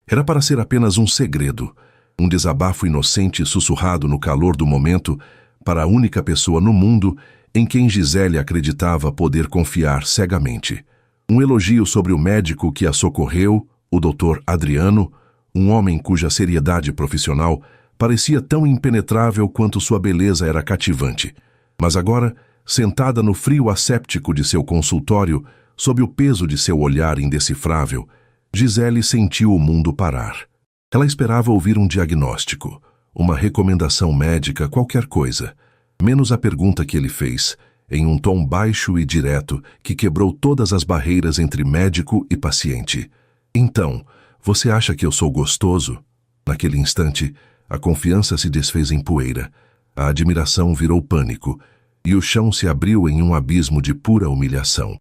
Era para ser apenas um segredo, um desabafo inocente sussurrado no calor do momento para a única pessoa no mundo em quem Gisele acreditava poder confiar cegamente. Um elogio sobre o médico que a socorreu, o Dr. Adriano, um homem cuja seriedade profissional parecia tão impenetrável quanto sua beleza era cativante. Mas agora, sentada no frio asséptico de seu consultório, sob o peso de seu olhar indecifrável, Gisele sentiu o mundo parar. Ela esperava ouvir um diagnóstico, uma recomendação médica, qualquer coisa, menos a pergunta que ele fez, em um tom baixo e direto que quebrou todas as barreiras entre médico e paciente. Então, você acha que eu sou gostoso? Naquele instante, a confiança se desfez em poeira, a admiração virou pânico, e o chão se abriu em um abismo de pura humilhação.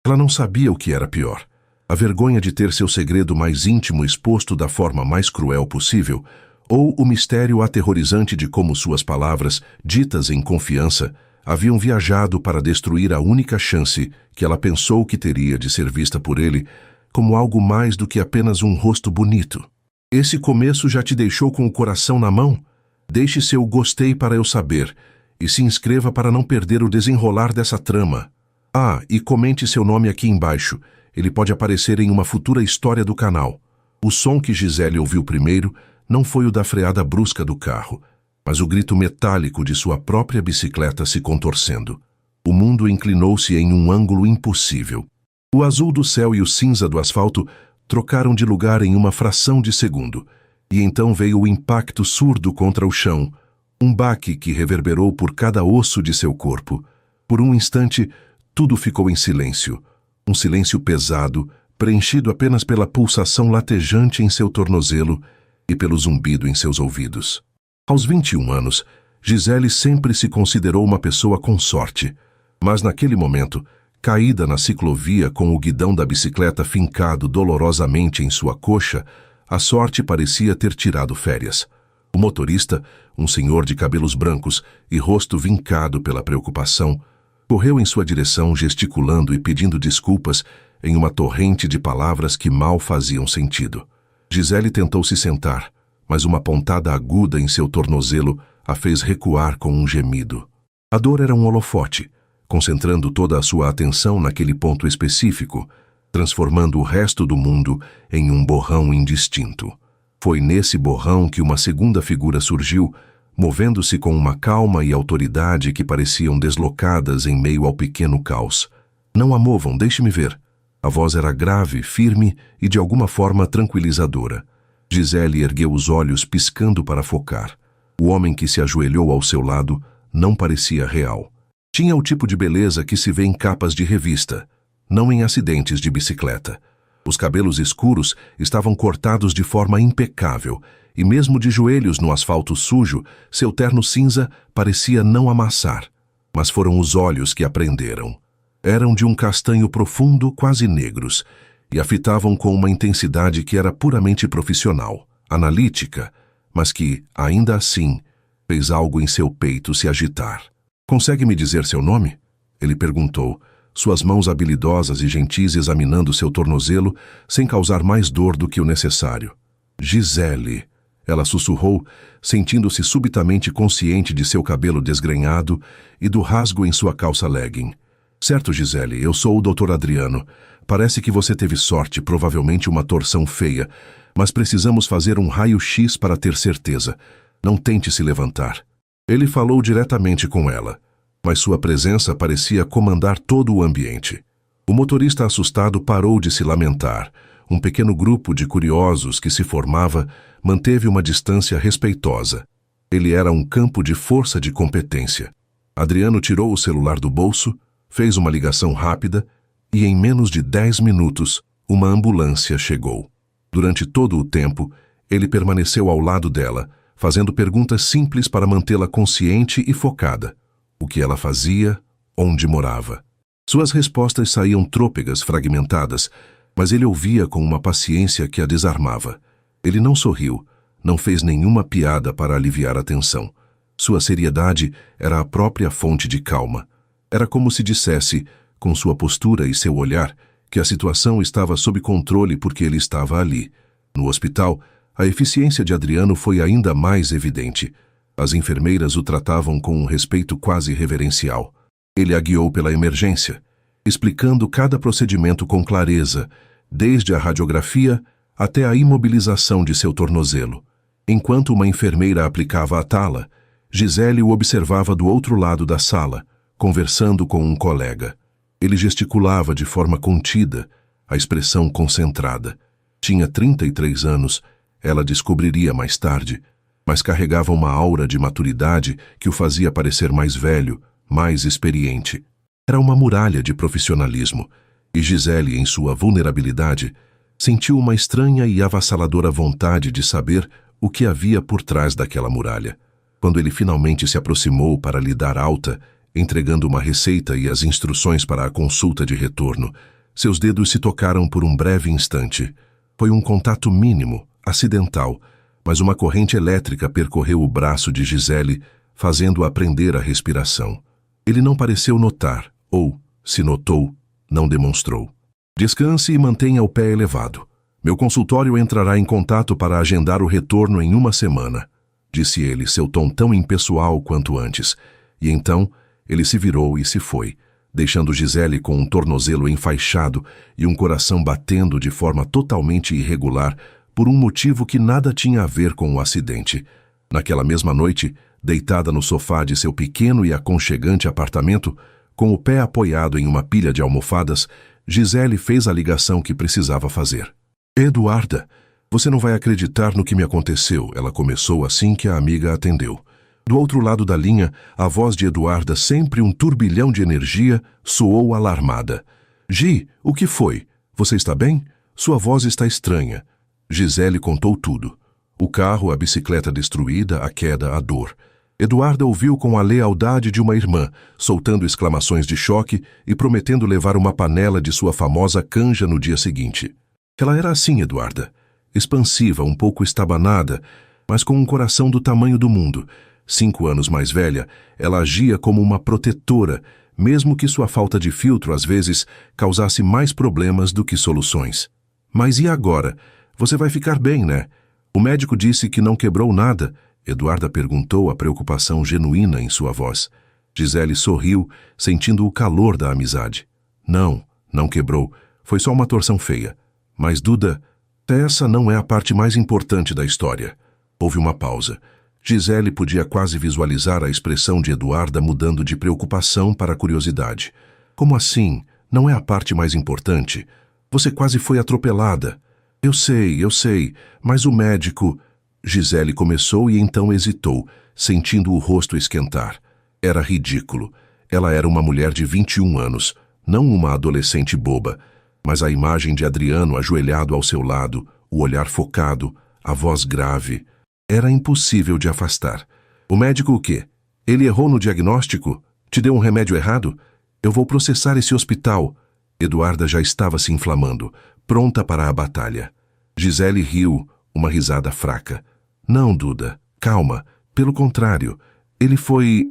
Ela não sabia o que era pior. A vergonha de ter seu segredo mais íntimo exposto da forma mais cruel possível, ou o mistério aterrorizante de como suas palavras, ditas em confiança, haviam viajado para destruir a única chance que ela pensou que teria de ser vista por ele como algo mais do que apenas um rosto bonito. Esse começo já te deixou com o coração na mão? Deixe seu gostei para eu saber e se inscreva para não perder o desenrolar dessa trama. Ah, e comente seu nome aqui embaixo. Ele pode aparecer em uma futura história do canal. O som que Gisele ouviu primeiro não foi o da freada brusca do carro, mas o grito metálico de sua própria bicicleta se contorcendo. O mundo inclinou-se em um ângulo impossível. O azul do céu e o cinza do asfalto trocaram de lugar em uma fração de segundo, e então veio o impacto surdo contra o chão, um baque que reverberou por cada osso de seu corpo. Por um instante, tudo ficou em silêncio, um silêncio pesado, preenchido apenas pela pulsação latejante em seu tornozelo e pelo zumbido em seus ouvidos. Aos 21 anos, Gisele sempre se considerou uma pessoa com sorte, mas naquele momento, caída na ciclovia com o guidão da bicicleta fincado dolorosamente em sua coxa, a sorte parecia ter tirado férias. O motorista, um senhor de cabelos brancos e rosto vincado pela preocupação, correu em sua direção gesticulando e pedindo desculpas em uma torrente de palavras que mal faziam sentido. Gisele tentou se sentar, mas uma pontada aguda em seu tornozelo a fez recuar com um gemido. A dor era um holofote, concentrando toda a sua atenção naquele ponto específico, transformando o resto do mundo em um borrão indistinto. Foi nesse borrão que uma segunda figura surgiu, movendo-se com uma calma e autoridade que pareciam deslocadas em meio ao pequeno caos. Não a movam, deixe-me ver. A voz era grave, firme e de alguma forma tranquilizadora. Gisele ergueu os olhos piscando para focar. O homem que se ajoelhou ao seu lado não parecia real. Tinha o tipo de beleza que se vê em capas de revista, não em acidentes de bicicleta. Os cabelos escuros estavam cortados de forma impecável, e mesmo de joelhos no asfalto sujo, seu terno cinza parecia não amassar. Mas foram os olhos que a prenderam. Eram de um castanho profundo, quase negros, e a fitavam com uma intensidade que era puramente profissional, analítica, mas que, ainda assim, fez algo em seu peito se agitar. "Consegue me dizer seu nome?" ele perguntou, suas mãos habilidosas e gentis examinando seu tornozelo sem causar mais dor do que o necessário. "Gisele", ela sussurrou, sentindo-se subitamente consciente de seu cabelo desgrenhado e do rasgo em sua calça legging. "Certo, Gisele, eu sou o Dr. Adriano. Parece que você teve sorte, provavelmente uma torção feia, mas precisamos fazer um raio-x para ter certeza. Não tente se levantar." Ele falou diretamente com ela, mas sua presença parecia comandar todo o ambiente. O motorista assustado parou de se lamentar. Um pequeno grupo de curiosos que se formava manteve uma distância respeitosa. Ele era um campo de força de competência. Adriano tirou o celular do bolso, fez uma ligação rápida e em menos de 10 minutos, uma ambulância chegou. Durante todo o tempo, ele permaneceu ao lado dela, fazendo perguntas simples para mantê-la consciente e focada. O que ela fazia, onde morava. Suas respostas saíam trôpegas, fragmentadas, mas ele ouvia com uma paciência que a desarmava. Ele não sorriu, não fez nenhuma piada para aliviar a tensão. Sua seriedade era a própria fonte de calma. Era como se dissesse, com sua postura e seu olhar, que a situação estava sob controle porque ele estava ali. No hospital, a eficiência de Adriano foi ainda mais evidente. As enfermeiras o tratavam com um respeito quase reverencial. Ele a guiou pela emergência, explicando cada procedimento com clareza, desde a radiografia até a imobilização de seu tornozelo. Enquanto uma enfermeira aplicava a tala, Gisele o observava do outro lado da sala, conversando com um colega. Ele gesticulava de forma contida, a expressão concentrada. Tinha 33 anos, ela descobriria mais tarde, mas carregava uma aura de maturidade que o fazia parecer mais velho, mais experiente. Era uma muralha de profissionalismo, e Gisele, em sua vulnerabilidade, sentiu uma estranha e avassaladora vontade de saber o que havia por trás daquela muralha. Quando ele finalmente se aproximou para lhe dar alta, entregando uma receita e as instruções para a consulta de retorno, seus dedos se tocaram por um breve instante. Foi um contato mínimo, acidental, mas uma corrente elétrica percorreu o braço de Gisele, fazendo-a prender a respiração. Ele não pareceu notar, ou, se notou, não demonstrou. Descanse e mantenha o pé elevado. Meu consultório entrará em contato para agendar o retorno em 1 semana, disse ele, seu tom tão impessoal quanto antes. E então, ele se virou e se foi, deixando Gisele com um tornozelo enfaixado e um coração batendo de forma totalmente irregular por um motivo que nada tinha a ver com o acidente. Naquela mesma noite, deitada no sofá de seu pequeno e aconchegante apartamento, com o pé apoiado em uma pilha de almofadas, Gisele fez a ligação que precisava fazer. Eduarda, você não vai acreditar no que me aconteceu, ela começou assim que a amiga atendeu. Do outro lado da linha, a voz de Eduarda, sempre um turbilhão de energia, soou alarmada. Gi, o que foi? Você está bem? Sua voz está estranha. Gisele contou tudo. O carro, a bicicleta destruída, a queda, a dor. Eduarda ouviu com a lealdade de uma irmã, soltando exclamações de choque e prometendo levar uma panela de sua famosa canja no dia seguinte. Ela era assim, Eduarda. Expansiva, um pouco estabanada, mas com um coração do tamanho do mundo. 5 anos mais velha, ela agia como uma protetora, mesmo que sua falta de filtro, às vezes, causasse mais problemas do que soluções. Mas e agora? Você vai ficar bem, né? O médico disse que não quebrou nada, Eduarda perguntou, a preocupação genuína em sua voz. Gisele sorriu, sentindo o calor da amizade. Não quebrou. Foi só uma torção feia. Mas, Duda, essa não é a parte mais importante da história. Houve uma pausa. Gisele podia quase visualizar a expressão de Eduarda mudando de preocupação para curiosidade. Como assim? Não é a parte mais importante? Você quase foi atropelada. Eu sei, mas o médico... Gisele começou e então hesitou, sentindo o rosto esquentar. Era ridículo. Ela era uma mulher de 21 anos, não uma adolescente boba, mas a imagem de Adriano ajoelhado ao seu lado, o olhar focado, a voz grave, era impossível de afastar. O médico o quê? Ele errou no diagnóstico? Te deu um remédio errado? Eu vou processar esse hospital. Eduarda já estava se inflamando, pronta para a batalha. Gisele riu, uma risada fraca. Não, Duda, calma. Pelo contrário, ele foi...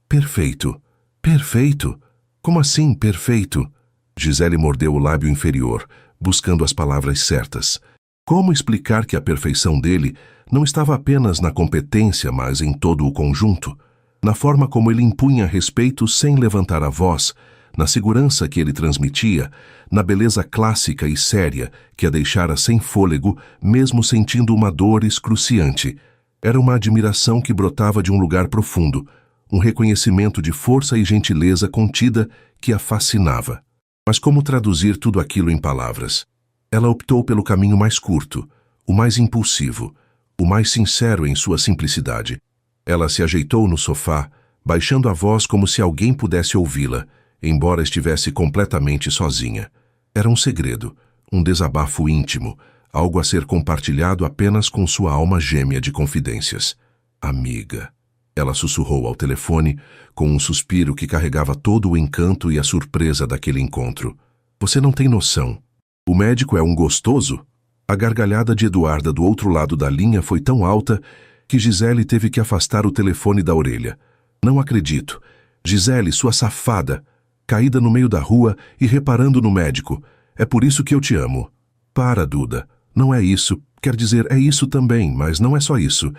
perfeito. Perfeito? Como assim, perfeito? Gisele mordeu o lábio inferior, buscando as palavras certas. Como explicar que a perfeição dele não estava apenas na competência, mas em todo o conjunto? Na forma como ele impunha respeito sem levantar a voz, na segurança que ele transmitia, na beleza clássica e séria que a deixara sem fôlego, mesmo sentindo uma dor excruciante. Era uma admiração que brotava de um lugar profundo, um reconhecimento de força e gentileza contida que a fascinava. Mas como traduzir tudo aquilo em palavras? Ela optou pelo caminho mais curto, o mais impulsivo, o mais sincero em sua simplicidade. Ela se ajeitou no sofá, baixando a voz como se alguém pudesse ouvi-la, embora estivesse completamente sozinha. Era um segredo, um desabafo íntimo, algo a ser compartilhado apenas com sua alma gêmea de confidências. Amiga. Ela sussurrou ao telefone, com um suspiro que carregava todo o encanto e a surpresa daquele encontro. Você não tem noção. O médico é um gostoso? A gargalhada de Eduarda do outro lado da linha foi tão alta que Gisele teve que afastar o telefone da orelha. Não acredito. Gisele, sua safada. Caída no meio da rua e reparando no médico. É por isso que eu te amo. Para, Duda. Não é isso. Quer dizer, é isso também, mas não é só isso.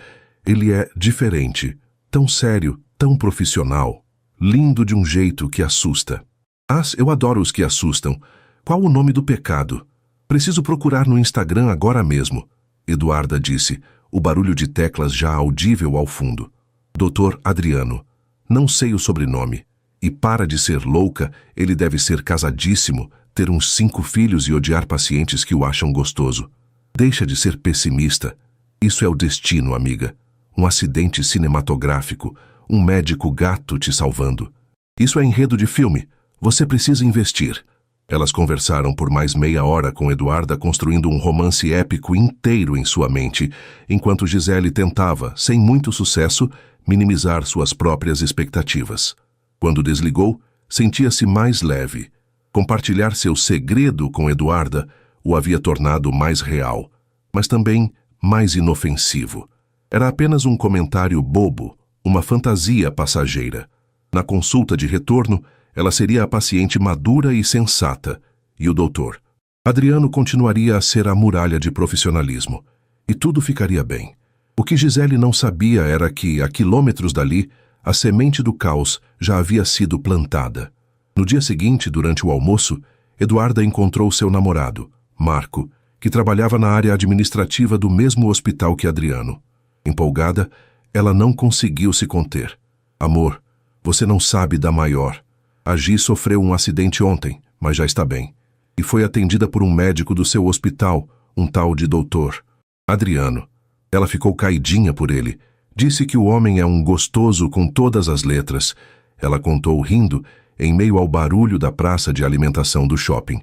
Ele é diferente, tão sério, tão profissional, lindo de um jeito que assusta. Eu adoro os que assustam. Qual o nome do pecado? Preciso procurar no Instagram agora mesmo, Eduarda disse, o barulho de teclas já audível ao fundo. Dr. Adriano. Não sei o sobrenome. E para de ser louca, ele deve ser casadíssimo, ter uns 5 filhos e odiar pacientes que o acham gostoso. Deixa de ser pessimista. Isso é o destino, amiga. Um acidente cinematográfico, um médico gato te salvando. Isso é enredo de filme. Você precisa investir. Elas conversaram por mais meia hora com Eduarda, construindo um romance épico inteiro em sua mente, enquanto Gisele tentava, sem muito sucesso, minimizar suas próprias expectativas. Quando desligou, sentia-se mais leve. Compartilhar seu segredo com Eduarda o havia tornado mais real, mas também mais inofensivo. Era apenas um comentário bobo, uma fantasia passageira. Na consulta de retorno, ela seria a paciente madura e sensata, e o doutor. Adriano continuaria a ser a muralha de profissionalismo, e tudo ficaria bem. O que Gisele não sabia era que, a quilômetros dali, a semente do caos já havia sido plantada. No dia seguinte, durante o almoço, Eduarda encontrou seu namorado, Marco, que trabalhava na área administrativa do mesmo hospital que Adriano. Empolgada, ela não conseguiu se conter. Amor, você não sabe da maior. A Gi sofreu um acidente ontem, mas já está bem. E foi atendida por um médico do seu hospital, um tal de doutor Adriano. Ela ficou caidinha por ele. Disse que o homem é um gostoso com todas as letras. Ela contou rindo, em meio ao barulho da praça de alimentação do shopping.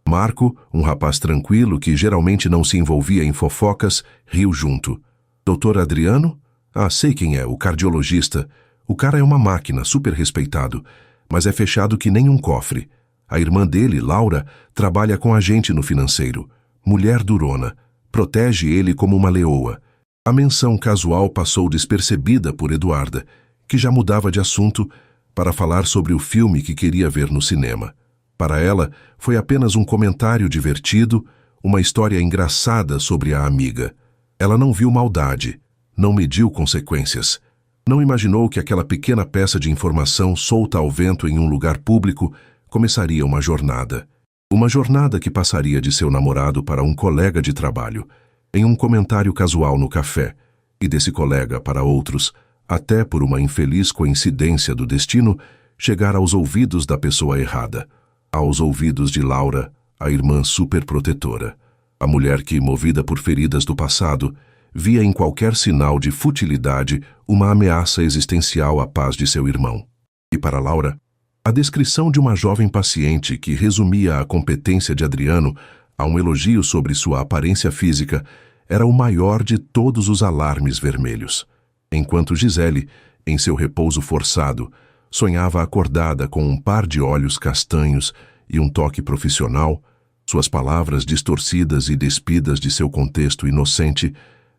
Marco, um rapaz tranquilo que geralmente não se envolvia em fofocas, riu junto. Doutor Adriano? Ah, sei quem é, o cardiologista. O cara é uma máquina, super respeitado, mas é fechado que nem um cofre. A irmã dele, Laura, trabalha com a gente no financeiro. Mulher durona. Protege ele como uma leoa. A menção casual passou despercebida por Eduarda, que já mudava de assunto para falar sobre o filme que queria ver no cinema. Para ela, foi apenas um comentário divertido, uma história engraçada sobre a amiga. Ela não viu maldade, não mediu consequências. Não imaginou que aquela pequena peça de informação solta ao vento em um lugar público começaria uma jornada. Uma jornada que passaria de seu namorado para um colega de trabalho, em um comentário casual no café, e desse colega para outros, até por uma infeliz coincidência do destino, chegar aos ouvidos da pessoa errada, aos ouvidos de Laura, a irmã superprotetora, a mulher que, movida por feridas do passado, via em qualquer sinal de futilidade uma ameaça existencial à paz de seu irmão. E para Laura, a descrição de uma jovem paciente que resumia a competência de Adriano a um elogio sobre sua aparência física era o maior de todos os alarmes vermelhos. Enquanto Gisele, em seu repouso forçado, sonhava acordada com um par de olhos castanhos e um toque profissional, suas palavras distorcidas e despidas de seu contexto inocente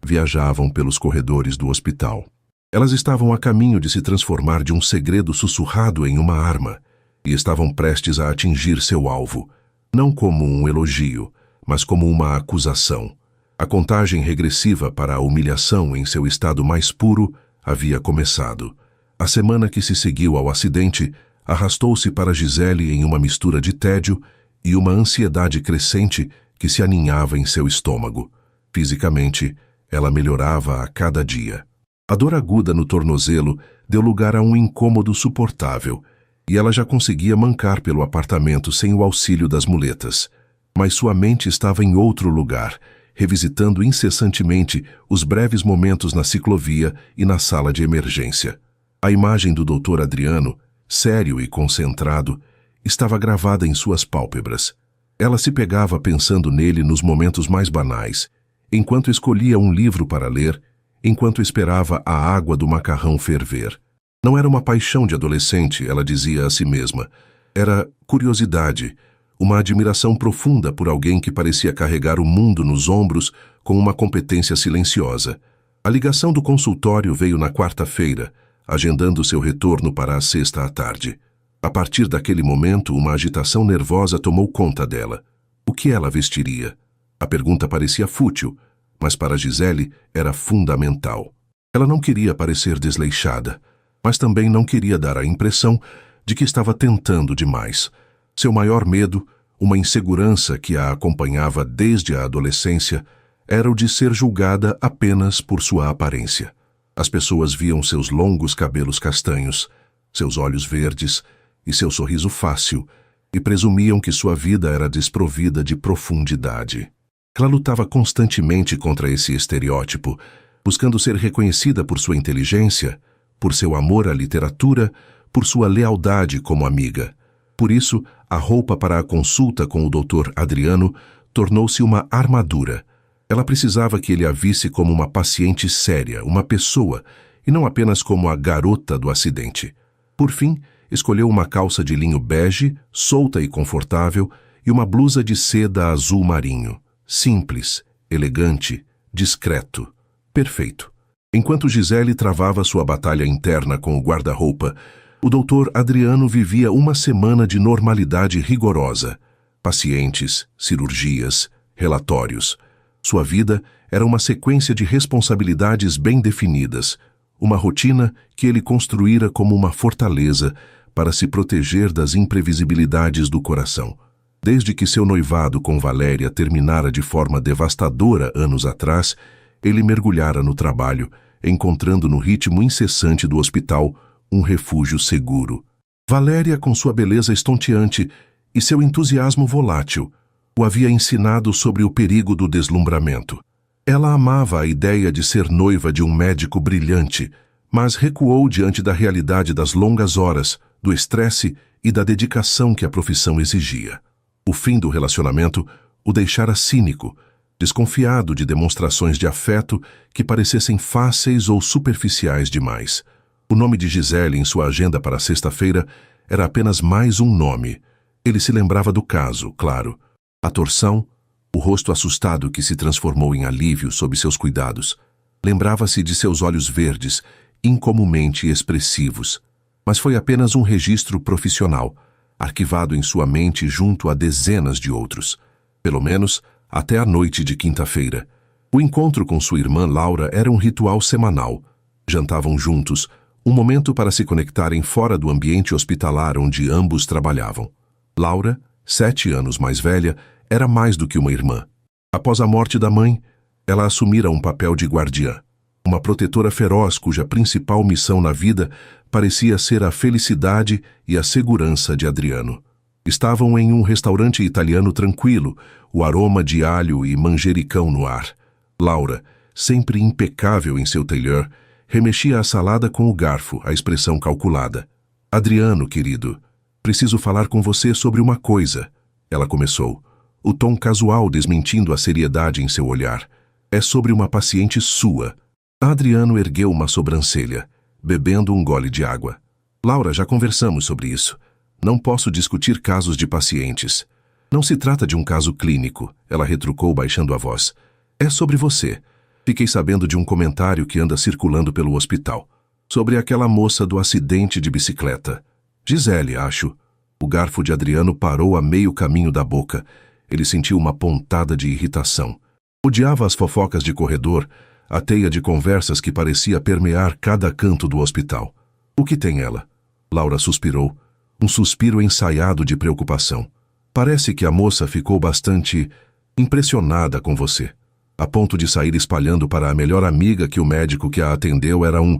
viajavam pelos corredores do hospital. Elas estavam a caminho de se transformar de um segredo sussurrado em uma arma, e estavam prestes a atingir seu alvo, não como um elogio, mas como uma acusação. A contagem regressiva para a humilhação em seu estado mais puro havia começado. A semana que se seguiu ao acidente arrastou-se para Gisele em uma mistura de tédio e uma ansiedade crescente que se aninhava em seu estômago. Fisicamente, ela melhorava a cada dia. A dor aguda no tornozelo deu lugar a um incômodo suportável, e ela já conseguia mancar pelo apartamento sem o auxílio das muletas. Mas sua mente estava em outro lugar, revisitando incessantemente os breves momentos na ciclovia e na sala de emergência. A imagem do Dr. Adriano, sério e concentrado, estava gravada em suas pálpebras. Ela se pegava pensando nele nos momentos mais banais, enquanto escolhia um livro para ler, enquanto esperava a água do macarrão ferver. Não era uma paixão de adolescente, ela dizia a si mesma. Era curiosidade, uma admiração profunda por alguém que parecia carregar o mundo nos ombros com uma competência silenciosa. A ligação do consultório veio na quarta-feira, agendando seu retorno para a sexta à tarde. A partir daquele momento, uma agitação nervosa tomou conta dela. O que ela vestiria? A pergunta parecia fútil, mas para Gisele era fundamental. Ela não queria parecer desleixada, mas também não queria dar a impressão de que estava tentando demais. Seu maior medo, uma insegurança que a acompanhava desde a adolescência, era o de ser julgada apenas por sua aparência. As pessoas viam seus longos cabelos castanhos, seus olhos verdes e seu sorriso fácil, e presumiam que sua vida era desprovida de profundidade. Ela lutava constantemente contra esse estereótipo, buscando ser reconhecida por sua inteligência, por seu amor à literatura, por sua lealdade como amiga. Por isso, a roupa para a consulta com o Dr. Adriano tornou-se uma armadura. Ela precisava que ele a visse como uma paciente séria, uma pessoa, e não apenas como a garota do acidente. Por fim, escolheu uma calça de linho bege, solta e confortável, e uma blusa de seda azul marinho. Simples, elegante, discreto. Perfeito. Enquanto Gisele travava sua batalha interna com o guarda-roupa, o Dr. Adriano vivia uma semana de normalidade rigorosa. Pacientes, cirurgias, relatórios. Sua vida era uma sequência de responsabilidades bem definidas, uma rotina que ele construíra como uma fortaleza para se proteger das imprevisibilidades do coração. Desde que seu noivado com Valéria terminara de forma devastadora anos atrás, ele mergulhara no trabalho, encontrando no ritmo incessante do hospital um refúgio seguro. Valéria, com sua beleza estonteante e seu entusiasmo volátil, o havia ensinado sobre o perigo do deslumbramento. Ela amava a ideia de ser noiva de um médico brilhante, mas recuou diante da realidade das longas horas, do estresse e da dedicação que a profissão exigia. O fim do relacionamento o deixara cínico, desconfiado de demonstrações de afeto que parecessem fáceis ou superficiais demais. O nome de Gisele em sua agenda para sexta-feira era apenas mais um nome. Ele se lembrava do caso, claro. A torção, o rosto assustado que se transformou em alívio sob seus cuidados. Lembrava-se de seus olhos verdes, incomumente expressivos. Mas foi apenas um registro profissional, arquivado em sua mente junto a dezenas de outros. Pelo menos até a noite de quinta-feira. O encontro com sua irmã Laura era um ritual semanal. Jantavam juntos, um momento para se conectarem fora do ambiente hospitalar onde ambos trabalhavam. Laura, 7 anos mais velha, era mais do que uma irmã. Após a morte da mãe, ela assumira um papel de guardiã. Uma protetora feroz cuja principal missão na vida parecia ser a felicidade e a segurança de Adriano. Estavam em um restaurante italiano tranquilo, o aroma de alho e manjericão no ar. Laura, sempre impecável em seu tailleur, remexia a salada com o garfo, a expressão calculada. "Adriano, querido, preciso falar com você sobre uma coisa", ela começou, o tom casual desmentindo a seriedade em seu olhar. "É sobre uma paciente sua." Adriano ergueu uma sobrancelha, bebendo um gole de água. "Laura, já conversamos sobre isso. Não posso discutir casos de pacientes." "Não se trata de um caso clínico", ela retrucou baixando a voz. "É sobre você. Fiquei sabendo de um comentário que anda circulando pelo hospital. Sobre aquela moça do acidente de bicicleta. Gisele, acho." O garfo de Adriano parou a meio caminho da boca. Ele sentiu uma pontada de irritação. Odiava as fofocas de corredor, a teia de conversas que parecia permear cada canto do hospital. "O que tem ela?" Laura suspirou, um suspiro ensaiado de preocupação. "Parece que a moça ficou bastante impressionada com você, a ponto de sair espalhando para a melhor amiga que o médico que a atendeu era um..."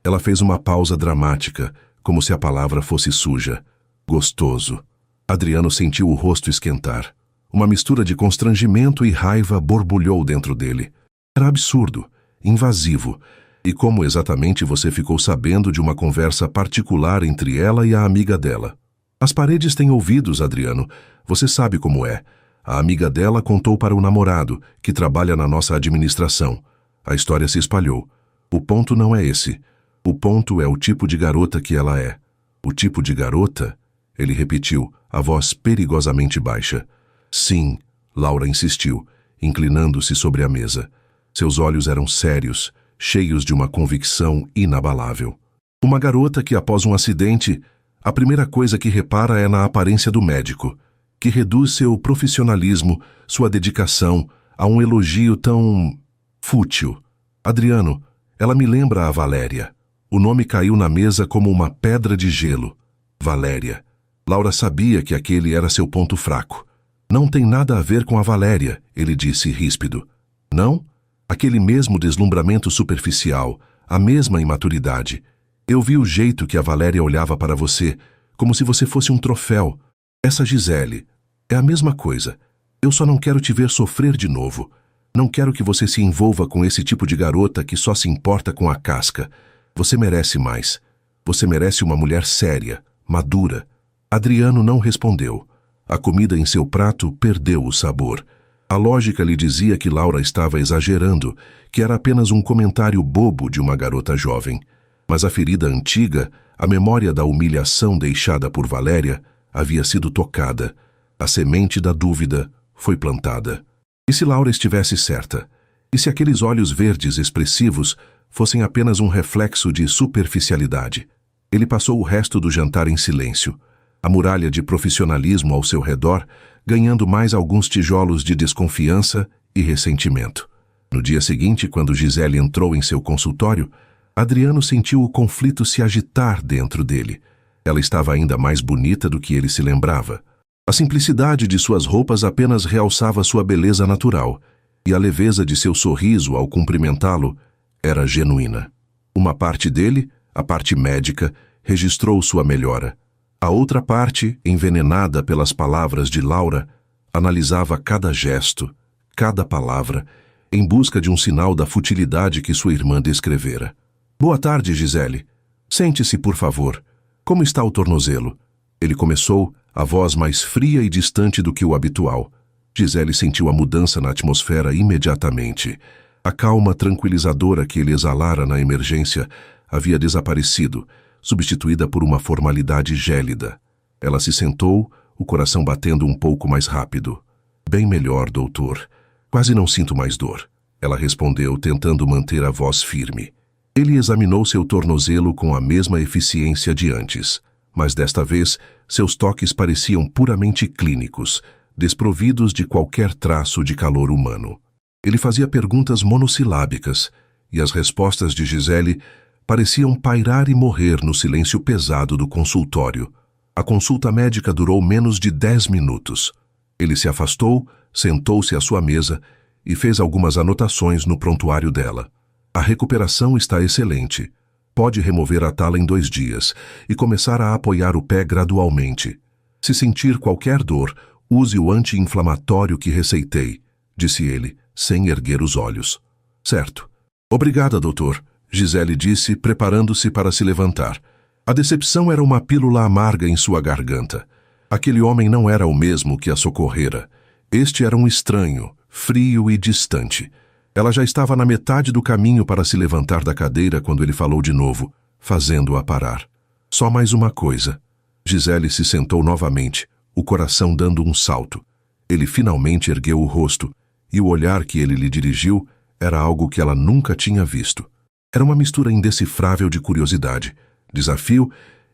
Ela fez uma pausa dramática, como se a palavra fosse suja. "Gostoso." Adriano sentiu o rosto esquentar. Uma mistura de constrangimento e raiva borbulhou dentro dele. Era absurdo, invasivo. "E como exatamente você ficou sabendo de uma conversa particular entre ela e a amiga dela?" "As paredes têm ouvidos, Adriano. Você sabe como é. A amiga dela contou para o namorado, que trabalha na nossa administração. A história se espalhou. O ponto não é esse. O ponto é o tipo de garota que ela é." "O tipo de garota?" Ele repetiu, a voz perigosamente baixa. "Sim", Laura insistiu, inclinando-se sobre a mesa. Seus olhos eram sérios, cheios de uma convicção inabalável. "Uma garota que, após um acidente, a primeira coisa que repara é na aparência do médico, que reduz seu profissionalismo, sua dedicação, a um elogio tão Fútil. Adriano, ela me lembra a Valéria. O nome caiu na mesa como uma pedra de gelo. Valéria. Laura sabia que aquele era seu ponto fraco. Não tem nada a ver com a Valéria, ele disse ríspido. Não? Aquele mesmo deslumbramento superficial, a mesma imaturidade. Eu vi o jeito que a Valéria olhava para você, como se você fosse um troféu. Essa Gisele é a mesma coisa. Eu só não quero te ver sofrer de novo. Não quero que você se envolva com esse tipo de garota que só se importa com a casca. Você merece mais. Você merece uma mulher séria, madura. Adriano não respondeu. A comida em seu prato perdeu o sabor. A lógica lhe dizia que Laura estava exagerando, que era apenas um comentário bobo de uma garota jovem. Mas a ferida antiga, a memória da humilhação deixada por Valéria, havia sido tocada. A semente da dúvida foi plantada. E se Laura estivesse certa? E se aqueles olhos verdes expressivos fossem apenas um reflexo de superficialidade? Ele passou o resto do jantar em silêncio. A muralha de profissionalismo ao seu redor, ganhando mais alguns tijolos de desconfiança e ressentimento. No dia seguinte, quando Gisele entrou em seu consultório, Adriano sentiu o conflito se agitar dentro dele. Ela estava ainda mais bonita do que ele se lembrava. A simplicidade de suas roupas apenas realçava sua beleza natural, e a leveza de seu sorriso ao cumprimentá-lo era genuína. Uma parte dele, a parte médica, registrou sua melhora. A outra parte, envenenada pelas palavras de Laura, analisava cada gesto, cada palavra, em busca de um sinal da futilidade que sua irmã descrevera. Boa tarde, Gisele. Sente-se, por favor. Como está o tornozelo? Ele começou, a voz mais fria e distante do que o habitual. Gisele sentiu a mudança na atmosfera imediatamente. A calma tranquilizadora que ele exalara na emergência havia desaparecido, substituída por uma formalidade gélida. Ela se sentou, o coração batendo um pouco mais rápido. Bem melhor, doutor. Quase não sinto mais dor. Ela respondeu, tentando manter a voz firme. Ele examinou seu tornozelo com a mesma eficiência de antes, mas desta vez seus toques pareciam puramente clínicos, desprovidos de qualquer traço de calor humano. Ele fazia perguntas monossilábicas, e as respostas de Gisele pareciam pairar e morrer no silêncio pesado do consultório. A consulta médica durou menos de 10 minutos. Ele se afastou, sentou-se à sua mesa e fez algumas anotações no prontuário dela. A recuperação está excelente. Pode remover a tala em 2 dias e começar a apoiar o pé gradualmente. Se sentir qualquer dor, use o anti-inflamatório que receitei, disse ele, sem erguer os olhos. Certo. Obrigada, doutor, Gisele disse, preparando-se para se levantar. A decepção era uma pílula amarga em sua garganta. Aquele homem não era o mesmo que a socorrera. Este era um estranho, frio e distante. Ela já estava na metade do caminho para se levantar da cadeira quando ele falou de novo, fazendo-a parar. Só mais uma coisa. Gisele se sentou novamente, o coração dando um salto. Ele finalmente ergueu o rosto, e o olhar que ele lhe dirigiu era algo que ela nunca tinha visto. Era uma mistura indecifrável de curiosidade, desafio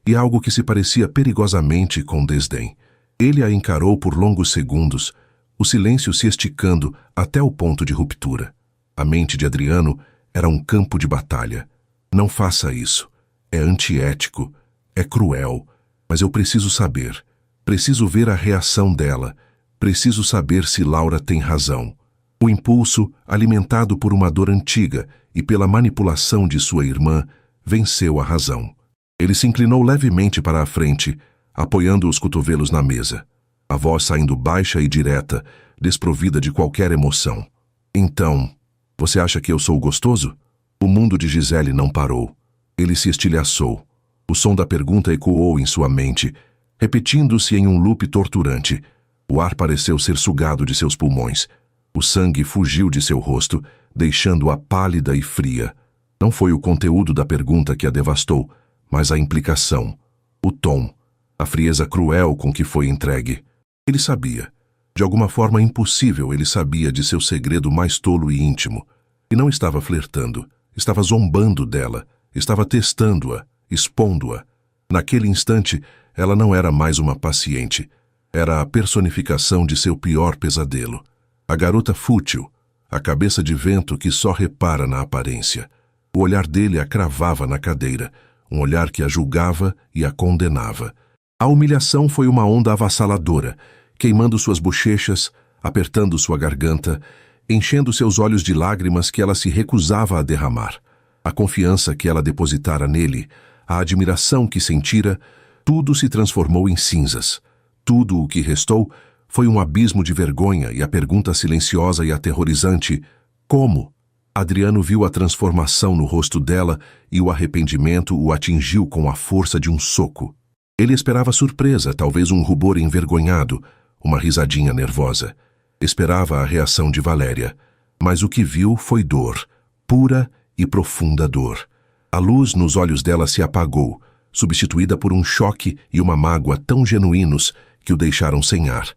e algo que se parecia perigosamente com desdém. Ele a encarou por longos segundos, o silêncio se esticando até o ponto de ruptura. A mente de Adriano era um campo de batalha. Não faça isso. É antiético. É cruel. Mas eu preciso saber. Preciso ver a reação dela. Preciso saber se Laura tem razão. O impulso, alimentado por uma dor antiga e pela manipulação de sua irmã, venceu a razão. Ele se inclinou levemente para a frente, apoiando os cotovelos na mesa. A voz saindo baixa e direta, desprovida de qualquer emoção. Então... Você acha que eu sou gostoso? O mundo de Gisele não parou. Ele se estilhaçou. O som da pergunta ecoou em sua mente, repetindo-se em um loop torturante. O ar pareceu ser sugado de seus pulmões. O sangue fugiu de seu rosto, deixando-a pálida e fria. Não foi o conteúdo da pergunta que a devastou, mas a implicação, o tom, a frieza cruel com que foi entregue. Ele sabia. De alguma forma impossível, ele sabia de seu segredo mais tolo e íntimo. E não estava flertando, estava zombando dela, estava testando-a, expondo-a. Naquele instante, ela não era mais uma paciente. Era a personificação de seu pior pesadelo. A garota fútil, a cabeça de vento que só repara na aparência. O olhar dele a cravava na cadeira, um olhar que a julgava e a condenava. A humilhação foi uma onda avassaladora, queimando suas bochechas, apertando sua garganta, enchendo seus olhos de lágrimas que ela se recusava a derramar. A confiança que ela depositara nele, a admiração que sentira, tudo se transformou em cinzas. Tudo o que restou foi um abismo de vergonha e a pergunta silenciosa e aterrorizante: como? Adriano viu a transformação no rosto dela e o arrependimento o atingiu com a força de um soco. Ele esperava surpresa, talvez um rubor envergonhado, uma risadinha nervosa. Esperava a reação de Valéria, mas o que viu foi dor, pura e profunda dor. A luz nos olhos dela se apagou, substituída por um choque e uma mágoa tão genuínos que o deixaram sem ar.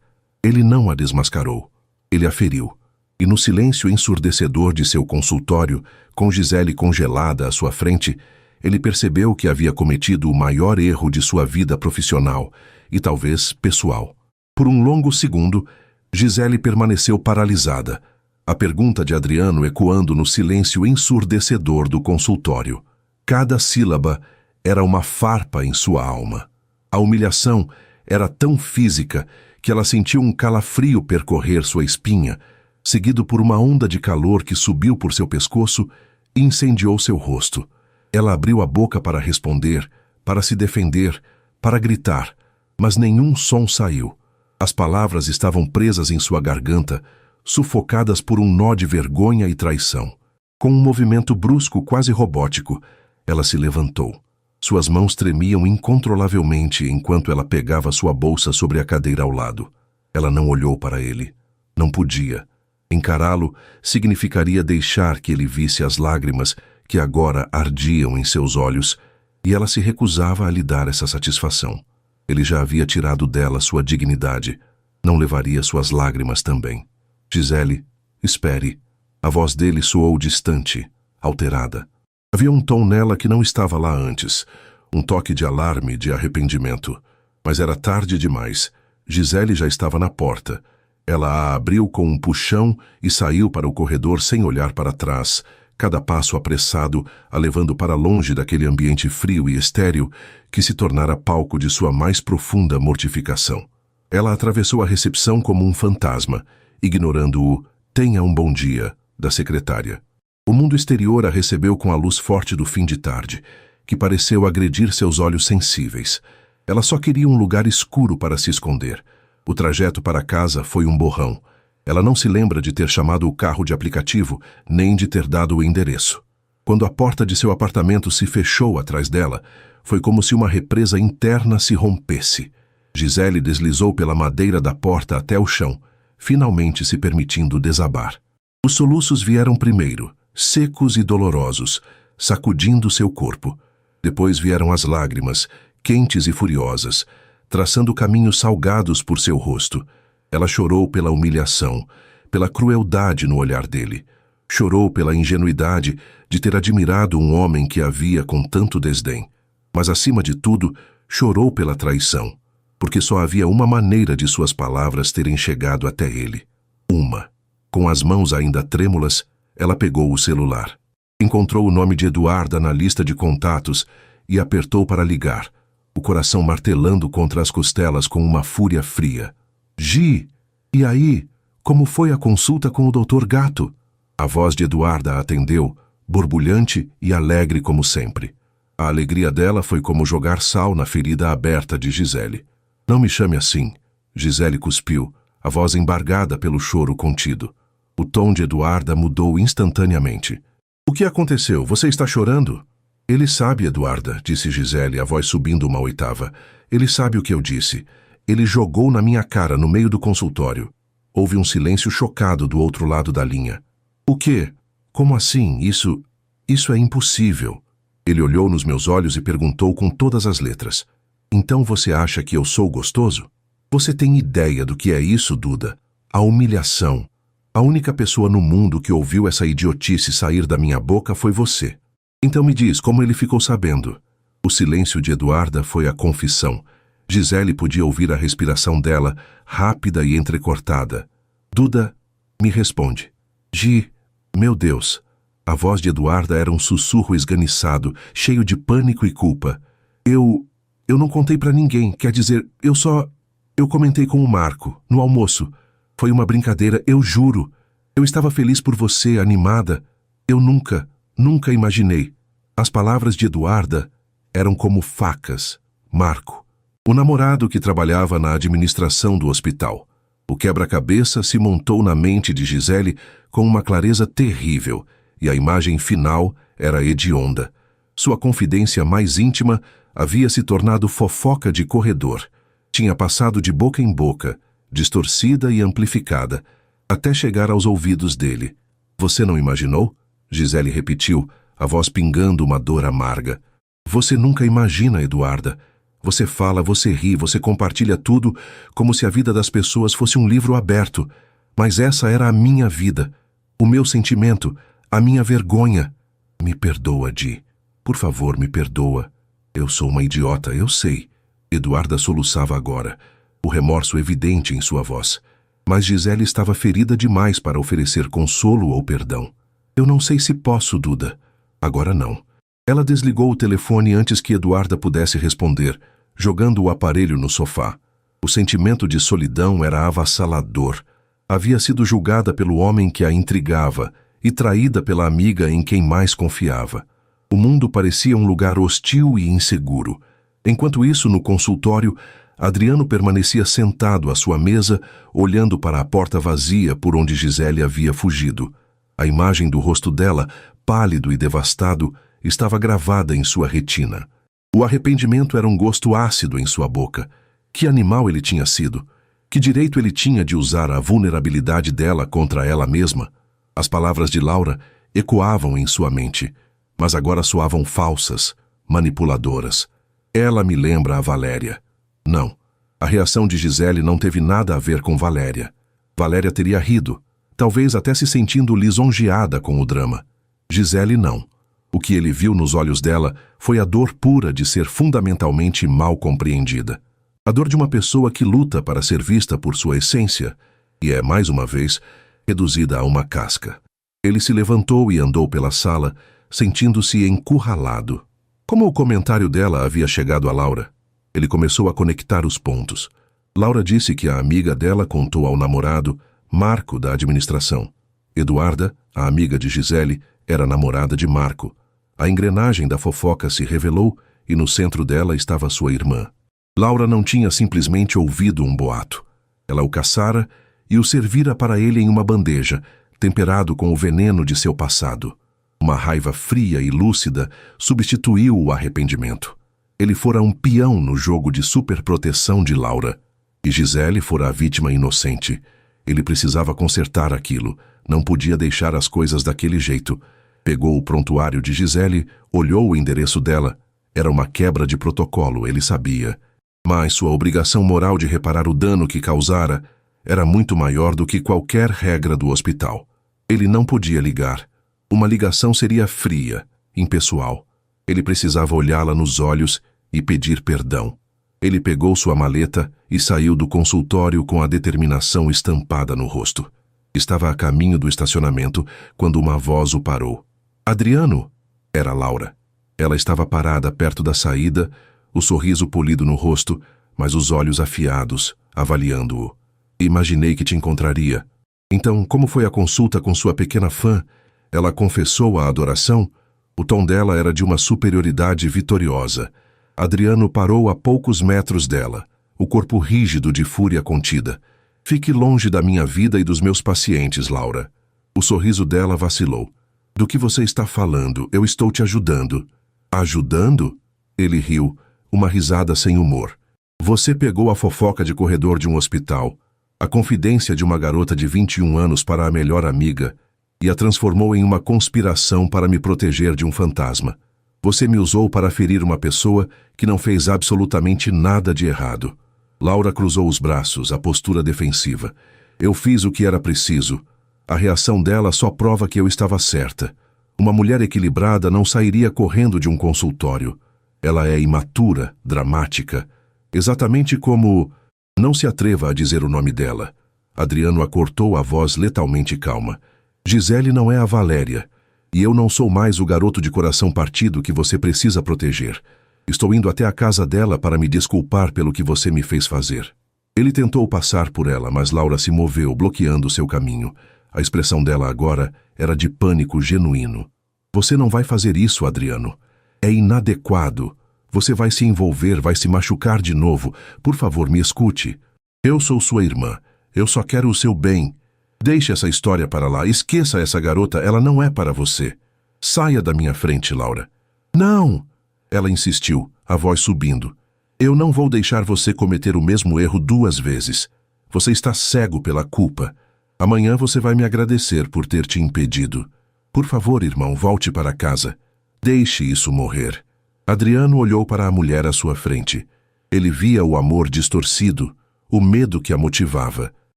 Ele não a desmascarou. Ele a feriu. E no silêncio ensurdecedor de seu consultório, com Gisele congelada à sua frente, ele percebeu que havia cometido o maior erro de sua vida profissional e talvez pessoal. Por um longo segundo, Gisele permaneceu paralisada, a pergunta de Adriano ecoando no silêncio ensurdecedor do consultório. Cada sílaba era uma farpa em sua alma. A humilhação era tão física que ela sentiu um calafrio percorrer sua espinha, seguido por uma onda de calor que subiu por seu pescoço e incendiou seu rosto. Ela abriu a boca para responder, para se defender, para gritar, mas nenhum som saiu. As palavras estavam presas em sua garganta, sufocadas por um nó de vergonha e traição. Com um movimento brusco, quase robótico, ela se levantou. Suas mãos tremiam incontrolavelmente enquanto ela pegava sua bolsa sobre a cadeira ao lado. Ela não olhou para ele. Não podia. Encará-lo significaria deixar que ele visse as lágrimas que agora ardiam em seus olhos, e ela se recusava a lhe dar essa satisfação. Ele já havia tirado dela sua dignidade. Não levaria suas lágrimas também. Gisele, espere. A voz dele soou distante, alterada. Havia um tom nela que não estava lá antes, um toque de alarme, de arrependimento. Mas era tarde demais. Gisele já estava na porta. Ela a abriu com um puxão e saiu para o corredor sem olhar para trás, cada passo apressado a levando para longe daquele ambiente frio e estéril que se tornara palco de sua mais profunda mortificação. Ela atravessou a recepção como um fantasma, ignorando o "tenha um bom dia" da secretária. O mundo exterior a recebeu com a luz forte do fim de tarde, que pareceu agredir seus olhos sensíveis. Ela só queria um lugar escuro para se esconder. O trajeto para casa foi um borrão. Ela não se lembra de ter chamado o carro de aplicativo, nem de ter dado o endereço. Quando a porta de seu apartamento se fechou atrás dela, foi como se uma represa interna se rompesse. Gisele deslizou pela madeira da porta até o chão, finalmente se permitindo desabar. Os soluços vieram primeiro, secos e dolorosos, sacudindo seu corpo. Depois vieram as lágrimas, quentes e furiosas, traçando caminhos salgados por seu rosto. Ela chorou pela humilhação, pela crueldade no olhar dele. Chorou pela ingenuidade de ter admirado um homem que a via com tanto desdém. Mas, acima de tudo, chorou pela traição, porque só havia uma maneira de suas palavras terem chegado até ele. Uma. Com as mãos ainda trêmulas, ela pegou o celular. Encontrou o nome de Eduarda na lista de contatos e apertou para ligar, o coração martelando contra as costelas com uma fúria fria. Gi, e aí? Como foi a consulta com o Dr. Gato? A voz de Eduarda atendeu, borbulhante e alegre como sempre. A alegria dela foi como jogar sal na ferida aberta de Gisele. Não me chame assim, Gisele cuspiu, a voz embargada pelo choro contido. O tom de Eduarda mudou instantaneamente. O que aconteceu? Você está chorando? Ele sabe, Eduarda, disse Gisele, a voz subindo uma oitava. Ele sabe o que eu disse. Ele jogou na minha cara no meio do consultório. Houve um silêncio chocado do outro lado da linha. O quê? Como assim? Isso é impossível. Ele olhou nos meus olhos e perguntou com todas as letras. Então você acha que eu sou gostoso? Você tem ideia do que é isso, Duda? A humilhação. A única pessoa no mundo que ouviu essa idiotice sair da minha boca foi você. Então me diz como ele ficou sabendo. O silêncio de Eduarda foi a confissão. Gisele podia ouvir a respiração dela, rápida e entrecortada. Duda, me responde. Gi, meu Deus. A voz de Eduarda era um sussurro esganiçado, cheio de pânico e culpa. Eu não contei pra ninguém, quer dizer, eu comentei com o Marco, no almoço. Foi uma brincadeira, eu juro. Eu estava feliz por você, animada. Eu nunca imaginei. As palavras de Eduarda eram como facas. Marco, o namorado que trabalhava na administração do hospital. O quebra-cabeça se montou na mente de Gisele com uma clareza terrível, e a imagem final era hedionda. Sua confidência mais íntima havia se tornado fofoca de corredor. Tinha passado de boca em boca, distorcida e amplificada, até chegar aos ouvidos dele. Você não imaginou? Gisele repetiu, a voz pingando uma dor amarga. Você nunca imagina, Eduarda. Você fala, você ri, você compartilha tudo como se a vida das pessoas fosse um livro aberto. Mas essa era a minha vida, o meu sentimento, a minha vergonha. Me perdoa, Di. Por favor, me perdoa. Eu sou uma idiota, eu sei. Eduarda soluçava agora, o remorso evidente em sua voz. Mas Gisele estava ferida demais para oferecer consolo ou perdão. Eu não sei se posso, Duda. Agora não. Ela desligou o telefone antes que Eduarda pudesse responder, jogando o aparelho no sofá. O sentimento de solidão era avassalador. Havia sido julgada pelo homem que a intrigava e traída pela amiga em quem mais confiava. O mundo parecia um lugar hostil e inseguro. Enquanto isso, no consultório, Adriano permanecia sentado à sua mesa, olhando para a porta vazia por onde Gisele havia fugido. A imagem do rosto dela, pálido e devastado, estava gravada em sua retina. O arrependimento era um gosto ácido em sua boca. Que animal ele tinha sido? Que direito ele tinha de usar a vulnerabilidade dela contra ela mesma? As palavras de Laura ecoavam em sua mente, mas agora soavam falsas, manipuladoras. Ela me lembra a Valéria. Não, a reação de Gisele não teve nada a ver com Valéria. Valéria teria rido, talvez até se sentindo lisonjeada com o drama. Gisele não. O que ele viu nos olhos dela foi a dor pura de ser fundamentalmente mal compreendida. A dor de uma pessoa que luta para ser vista por sua essência e é, mais uma vez, reduzida a uma casca. Ele se levantou e andou pela sala, sentindo-se encurralado. Como o comentário dela havia chegado a Laura, ele começou a conectar os pontos. Laura disse que a amiga dela contou ao namorado, Marco, da administração. Eduarda, a amiga de Gisele, era namorada de Marco. A engrenagem da fofoca se revelou e no centro dela estava sua irmã. Laura não tinha simplesmente ouvido um boato. Ela o caçara e o servira para ele em uma bandeja, temperado com o veneno de seu passado. Uma raiva fria e lúcida substituiu o arrependimento. Ele fora um peão no jogo de superproteção de Laura. E Gisele fora a vítima inocente. Ele precisava consertar aquilo. Não podia deixar as coisas daquele jeito. Pegou o prontuário de Gisele, olhou o endereço dela. Era uma quebra de protocolo, ele sabia. Mas sua obrigação moral de reparar o dano que causara era muito maior do que qualquer regra do hospital. Ele não podia ligar. Uma ligação seria fria, impessoal. Ele precisava olhá-la nos olhos e pedir perdão. Ele pegou sua maleta e saiu do consultório com a determinação estampada no rosto. Estava a caminho do estacionamento quando uma voz o parou. Adriano! Era Laura. Ela estava parada perto da saída, o sorriso polido no rosto, mas os olhos afiados, avaliando-o. Imaginei que te encontraria. Então, como foi a consulta com sua pequena fã? Ela confessou a adoração? O tom dela era de uma superioridade vitoriosa. Adriano parou a poucos metros dela, o corpo rígido de fúria contida. Fique longe da minha vida e dos meus pacientes, Laura. O sorriso dela vacilou. Do que você está falando? Eu estou te ajudando. Ajudando? Ele riu, uma risada sem humor. Você pegou a fofoca de corredor de um hospital, a confidência de uma garota de 21 anos para a melhor amiga, e a transformou em uma conspiração para me proteger de um fantasma. Você me usou para ferir uma pessoa que não fez absolutamente nada de errado. Laura cruzou os braços, a postura defensiva. Eu fiz o que era preciso. A reação dela só prova que eu estava certa. Uma mulher equilibrada não sairia correndo de um consultório. Ela é imatura, dramática. Exatamente como... Não se atreva a dizer o nome dela. Adriano a cortou a voz letalmente calma. Gisele não é a Valéria, e eu não sou mais o garoto de coração partido que você precisa proteger. Estou indo até a casa dela para me desculpar pelo que você me fez fazer. Ele tentou passar por ela, mas Laura se moveu, bloqueando seu caminho. A expressão dela agora era de pânico genuíno. Você não vai fazer isso, Adriano. É inadequado. Você vai se envolver, vai se machucar de novo. Por favor, me escute. Eu sou sua irmã. Eu só quero o seu bem. Deixe essa história para lá. Esqueça essa garota. Ela não é para você. Saia da minha frente, Laura. Não! Ela insistiu, a voz subindo. Eu não vou deixar você cometer o mesmo erro 2 vezes. Você está cego pela culpa. Amanhã você vai me agradecer por ter te impedido. Por favor, irmão, volte para casa. Deixe isso morrer. Adriano olhou para a mulher à sua frente. Ele via o amor distorcido, o medo que a motivava.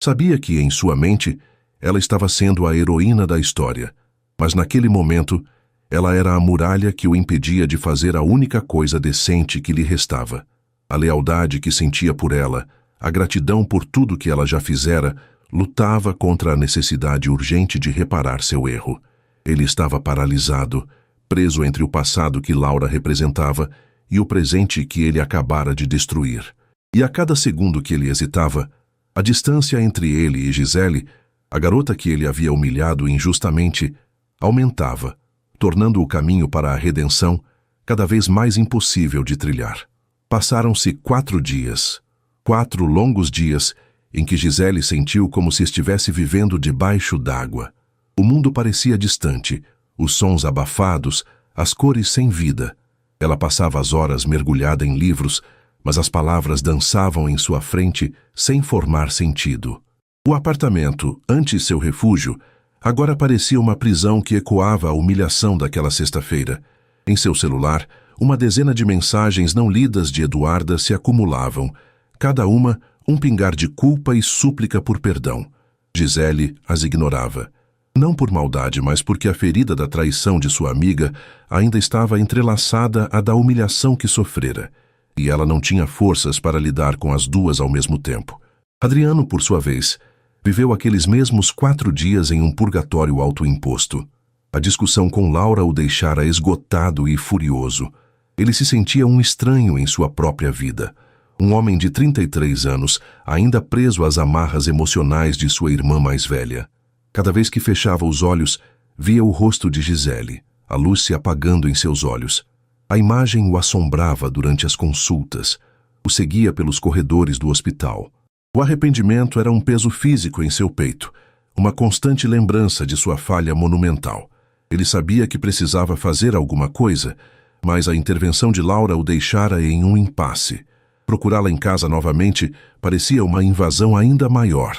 Sabia que, em sua mente, ela estava sendo a heroína da história. Mas naquele momento, ela era a muralha que o impedia de fazer a única coisa decente que lhe restava. A lealdade que sentia por ela, a gratidão por tudo que ela já fizera, lutava contra a necessidade urgente de reparar seu erro. Ele estava paralisado, preso entre o passado que Laura representava e o presente que ele acabara de destruir. E a cada segundo que ele hesitava, a distância entre ele e Gisele, a garota que ele havia humilhado injustamente, aumentava, tornando o caminho para a redenção cada vez mais impossível de trilhar. Passaram-se 4 dias, 4 longos dias em que Gisele sentiu como se estivesse vivendo debaixo d'água. O mundo parecia distante, os sons abafados, as cores sem vida. Ela passava as horas mergulhada em livros, mas as palavras dançavam em sua frente sem formar sentido. O apartamento, antes seu refúgio, agora parecia uma prisão que ecoava a humilhação daquela sexta-feira. Em seu celular, uma dezena de mensagens não lidas de Eduarda se acumulavam, cada uma um pingar de culpa e súplica por perdão. Gisele as ignorava. Não por maldade, mas porque a ferida da traição de sua amiga ainda estava entrelaçada à da humilhação que sofrera, e ela não tinha forças para lidar com as duas ao mesmo tempo. Adriano, por sua vez, viveu aqueles mesmos 4 dias em um purgatório autoimposto. A discussão com Laura o deixara esgotado e furioso. Ele se sentia um estranho em sua própria vida. Um homem de 33 anos, ainda preso às amarras emocionais de sua irmã mais velha. Cada vez que fechava os olhos, via o rosto de Gisele, a luz se apagando em seus olhos. A imagem o assombrava durante as consultas, o seguia pelos corredores do hospital. O arrependimento era um peso físico em seu peito, uma constante lembrança de sua falha monumental. Ele sabia que precisava fazer alguma coisa, mas a intervenção de Laura o deixara em um impasse. Procurá-la em casa novamente parecia uma invasão ainda maior.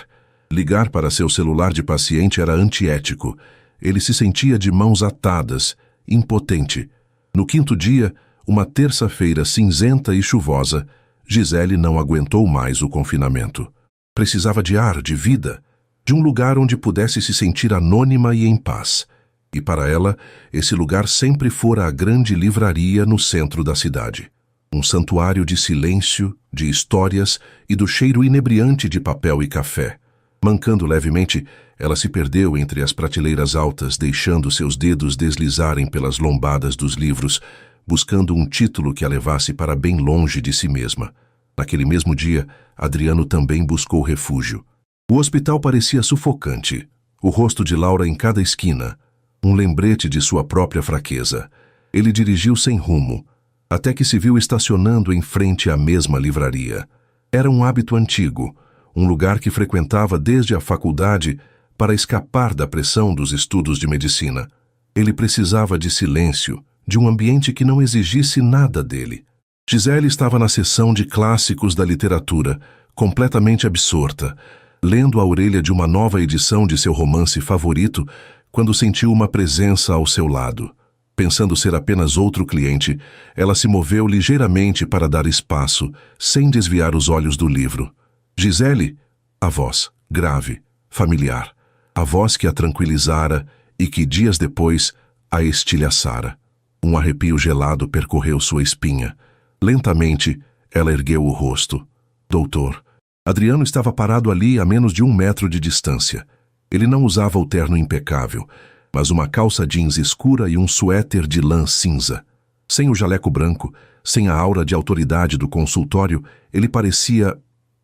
Ligar para seu celular de paciente era antiético. Ele se sentia de mãos atadas, impotente. No 5º dia, uma terça-feira cinzenta e chuvosa, Gisele não aguentou mais o confinamento. Precisava de ar, de vida, de um lugar onde pudesse se sentir anônima e em paz. E para ela, esse lugar sempre fora a grande livraria no centro da cidade. Um santuário de silêncio, de histórias e do cheiro inebriante de papel e café. Mancando levemente, ela se perdeu entre as prateleiras altas, deixando seus dedos deslizarem pelas lombadas dos livros, buscando um título que a levasse para bem longe de si mesma. Naquele mesmo dia, Adriano também buscou refúgio. O hospital parecia sufocante, o rosto de Laura em cada esquina, um lembrete de sua própria fraqueza. Ele dirigiu sem rumo, até que se viu estacionando em frente à mesma livraria. Era um hábito antigo, um lugar que frequentava desde a faculdade para escapar da pressão dos estudos de medicina. Ele precisava de silêncio, de um ambiente que não exigisse nada dele. Gisele estava na seção de clássicos da literatura, completamente absorta, lendo à orelha de uma nova edição de seu romance favorito, quando sentiu uma presença ao seu lado. Pensando ser apenas outro cliente, ela se moveu ligeiramente para dar espaço, sem desviar os olhos do livro. Gisele, a voz, grave, familiar, a voz que a tranquilizara e que dias depois a estilhaçara. Um arrepio gelado percorreu sua espinha. Lentamente, ela ergueu o rosto. Doutor. Adriano estava parado ali a menos de 1 metro de distância. Ele não usava o terno impecável, mas uma calça jeans escura e um suéter de lã cinza. Sem o jaleco branco, sem a aura de autoridade do consultório, ele parecia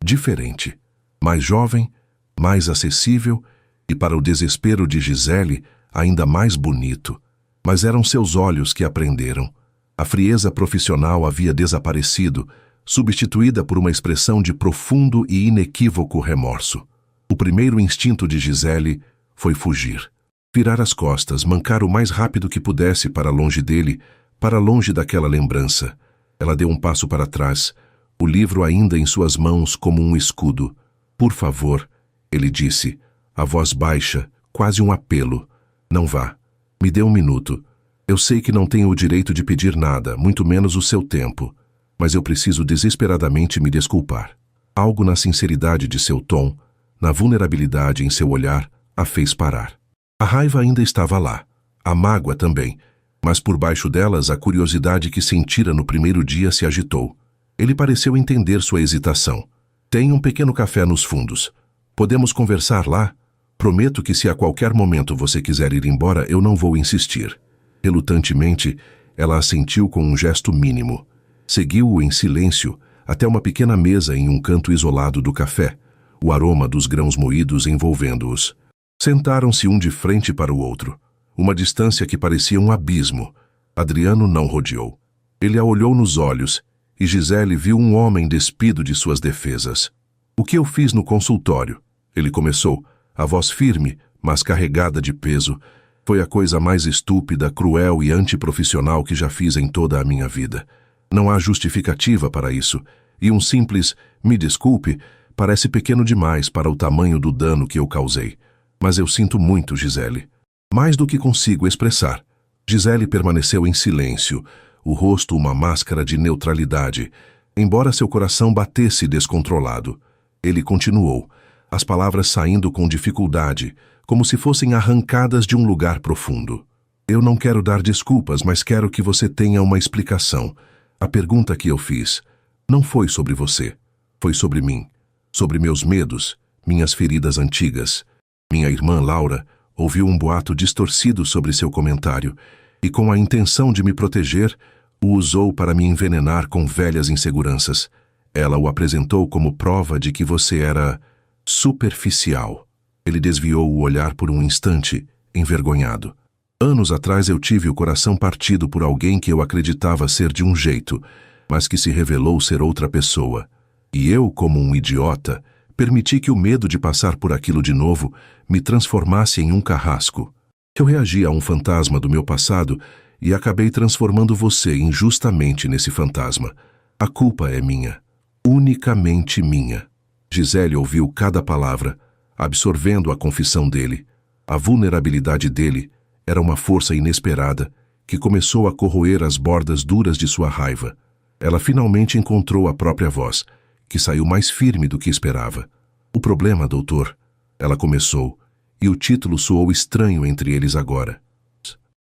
diferente. Mais jovem, mais acessível e, para o desespero de Gisele, ainda mais bonito. Mas eram seus olhos que aprenderam. A frieza profissional havia desaparecido, substituída por uma expressão de profundo e inequívoco remorso. O primeiro instinto de Gisele foi fugir. Virar as costas, mancar o mais rápido que pudesse para longe dele, para longe daquela lembrança. Ela deu um passo para trás, o livro ainda em suas mãos como um escudo. Por favor, ele disse, a voz baixa, quase um apelo. Não vá. Me dê um minuto. Eu sei que não tenho o direito de pedir nada, muito menos o seu tempo. Mas eu preciso desesperadamente me desculpar. Algo na sinceridade de seu tom, na vulnerabilidade em seu olhar, a fez parar. A raiva ainda estava lá, a mágoa também, mas por baixo delas a curiosidade que sentira no primeiro dia se agitou. Ele pareceu entender sua hesitação. Tem um pequeno café nos fundos. Podemos conversar lá? Prometo que se a qualquer momento você quiser ir embora, eu não vou insistir. Relutantemente, ela assentiu com um gesto mínimo. Seguiu-o em silêncio até uma pequena mesa em um canto isolado do café, o aroma dos grãos moídos envolvendo-os. Sentaram-se um de frente para o outro, uma distância que parecia um abismo. Adriano não rodeou. Ele a olhou nos olhos e Gisele viu um homem despido de suas defesas. O que eu fiz no consultório? Ele começou, a voz firme, mas carregada de peso. Foi a coisa mais estúpida, cruel e antiprofissional que já fiz em toda a minha vida. Não há justificativa para isso, e um simples "me desculpe" parece pequeno demais para o tamanho do dano que eu causei. Mas eu sinto muito, Gisele. Mais do que consigo expressar. Gisele permaneceu em silêncio, o rosto uma máscara de neutralidade, embora seu coração batesse descontrolado. Ele continuou, as palavras saindo com dificuldade, como se fossem arrancadas de um lugar profundo. Eu não quero dar desculpas, mas quero que você tenha uma explicação. A pergunta que eu fiz não foi sobre você, foi sobre mim, sobre meus medos, minhas feridas antigas. Minha irmã Laura ouviu um boato distorcido sobre seu comentário e, com a intenção de me proteger, o usou para me envenenar com velhas inseguranças. Ela o apresentou como prova de que você era superficial. Ele desviou o olhar por um instante, envergonhado. Anos atrás eu tive o coração partido por alguém que eu acreditava ser de um jeito, mas que se revelou ser outra pessoa. E eu, como um idiota, permiti que o medo de passar por aquilo de novo me transformasse em um carrasco. Eu reagi a um fantasma do meu passado e acabei transformando você injustamente nesse fantasma. A culpa é minha. Unicamente minha. Gisele ouviu cada palavra, absorvendo a confissão dele. A vulnerabilidade dele era uma força inesperada que começou a corroer as bordas duras de sua raiva. Ela finalmente encontrou a própria voz, que saiu mais firme do que esperava. O problema, doutor, ela começou, e o título soou estranho entre eles agora.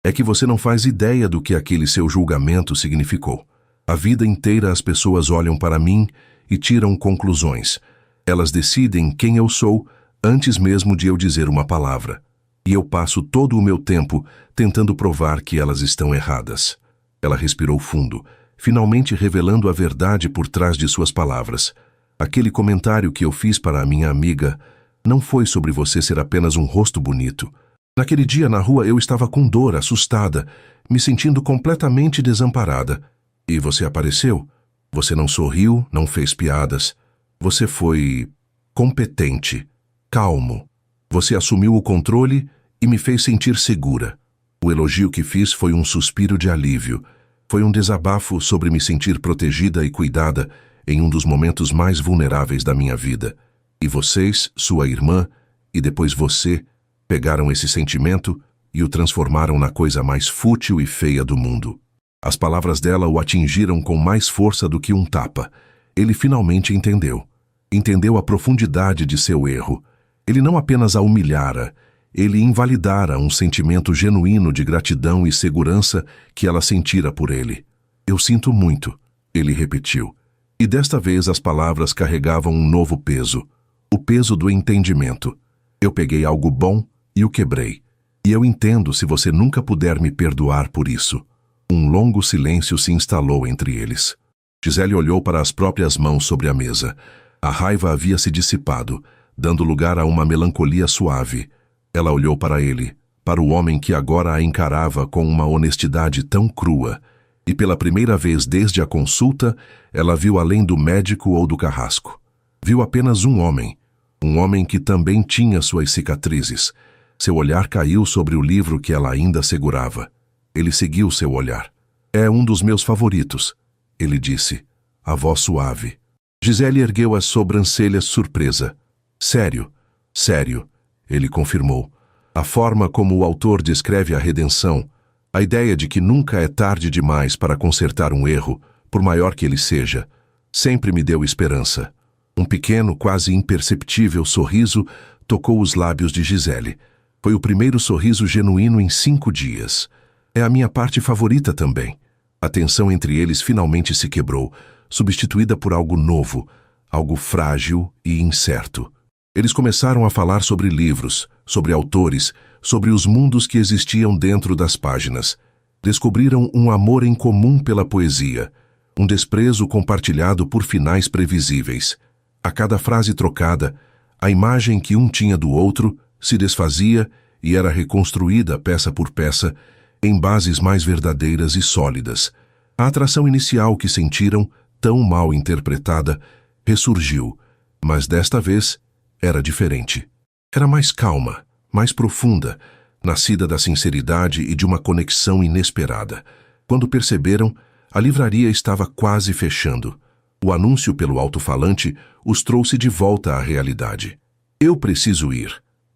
É que você não faz ideia do que aquele seu julgamento significou. A vida inteira as pessoas olham para mim e tiram conclusões. Elas decidem quem eu sou antes mesmo de eu dizer uma palavra. E eu passo todo o meu tempo tentando provar que elas estão erradas. Ela respirou fundo, finalmente revelando a verdade por trás de suas palavras. Aquele comentário que eu fiz para a minha amiga não foi sobre você ser apenas um rosto bonito. Naquele dia na rua eu estava com dor, assustada, me sentindo completamente desamparada. E você apareceu? Você não sorriu, não fez piadas. Você foi competente, calmo. Você assumiu o controle e me fez sentir segura. O elogio que fiz foi um suspiro de alívio. Foi um desabafo sobre me sentir protegida e cuidada em um dos momentos mais vulneráveis da minha vida. E vocês, sua irmã, e depois você, pegaram esse sentimento e o transformaram na coisa mais fútil e feia do mundo. As palavras dela o atingiram com mais força do que um tapa. Ele finalmente entendeu. Entendeu a profundidade de seu erro. Ele não apenas a humilhara, ele invalidara um sentimento genuíno de gratidão e segurança que ela sentira por ele. Eu sinto muito, ele repetiu. E desta vez as palavras carregavam um novo peso, o peso do entendimento. Eu peguei algo bom e o quebrei. E eu entendo se você nunca puder me perdoar por isso. Um longo silêncio se instalou entre eles. Gisele olhou para as próprias mãos sobre a mesa. A raiva havia se dissipado, dando lugar a uma melancolia suave. Ela olhou para ele, para o homem que agora a encarava com uma honestidade tão crua, e pela primeira vez desde a consulta, ela viu além do médico ou do carrasco. Viu apenas um homem que também tinha suas cicatrizes. Seu olhar caiu sobre o livro que ela ainda segurava. Ele seguiu seu olhar. É um dos meus favoritos, ele disse, a voz suave. Gisele ergueu as sobrancelhas surpresa. Sério, sério, ele confirmou. A forma como o autor descreve a redenção, a ideia de que nunca é tarde demais para consertar um erro, por maior que ele seja, sempre me deu esperança. Um pequeno, quase imperceptível sorriso tocou os lábios de Gisele. Foi o primeiro sorriso genuíno em 5 dias. É a minha parte favorita também. A tensão entre eles finalmente se quebrou, substituída por algo novo, algo frágil e incerto. Eles começaram a falar sobre livros, sobre autores, sobre os mundos que existiam dentro das páginas. Descobriram um amor em comum pela poesia, um desprezo compartilhado por finais previsíveis. A cada frase trocada, a imagem que um tinha do outro se desfazia e era reconstruída peça por peça em bases mais verdadeiras e sólidas. A atração inicial que sentiram, tão mal interpretada, ressurgiu, mas desta vez era diferente. Era mais calma, mais profunda, nascida da sinceridade e de uma conexão inesperada. Quando perceberam, a livraria estava quase fechando. O anúncio pelo alto-falante os trouxe de volta à realidade. Eu preciso ir,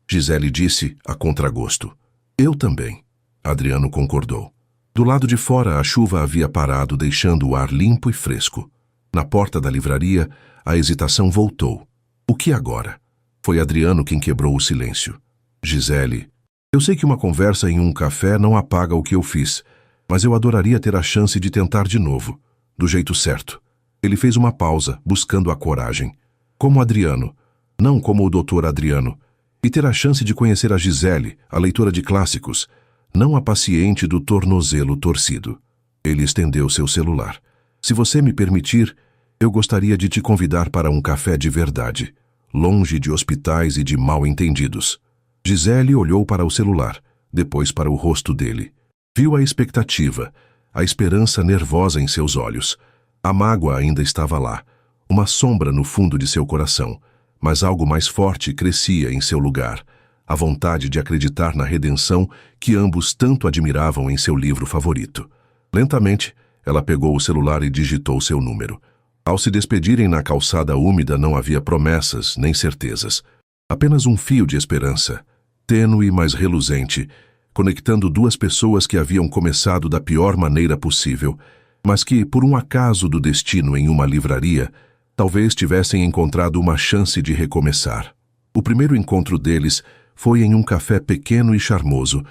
Gisele disse a contragosto. Eu também, Adriano concordou. Do lado de fora, a chuva havia parado, deixando o ar limpo e fresco. Na porta da livraria, a hesitação voltou. O que agora? Foi Adriano quem quebrou o silêncio. Gisele, eu sei que uma conversa em um café não apaga o que eu fiz, mas eu adoraria ter a chance de tentar de novo, do jeito certo. Ele fez uma pausa, buscando a coragem. Como Adriano, não como o Dr. Adriano. E ter a chance de conhecer a Gisele, a leitora de clássicos, não a paciente do tornozelo torcido. Ele estendeu seu celular. Se você me permitir, eu gostaria de te convidar para um café de verdade, longe de hospitais e de mal-entendidos. Gisele olhou para o celular, depois para o rosto dele. Viu a expectativa, a esperança nervosa em seus olhos. A mágoa ainda estava lá, uma sombra no fundo de seu coração, mas algo mais forte crescia em seu lugar, a vontade de acreditar na redenção que ambos tanto admiravam em seu livro favorito. Lentamente, ela pegou o celular e digitou seu número. Ao se despedirem na calçada úmida não havia promessas nem certezas. Apenas um fio de esperança, tênue mas reluzente, conectando duas pessoas que haviam começado da pior maneira possível, mas que, por um acaso do destino em uma livraria, talvez tivessem encontrado uma chance de recomeçar. O primeiro encontro deles foi em um café pequeno e charmoso,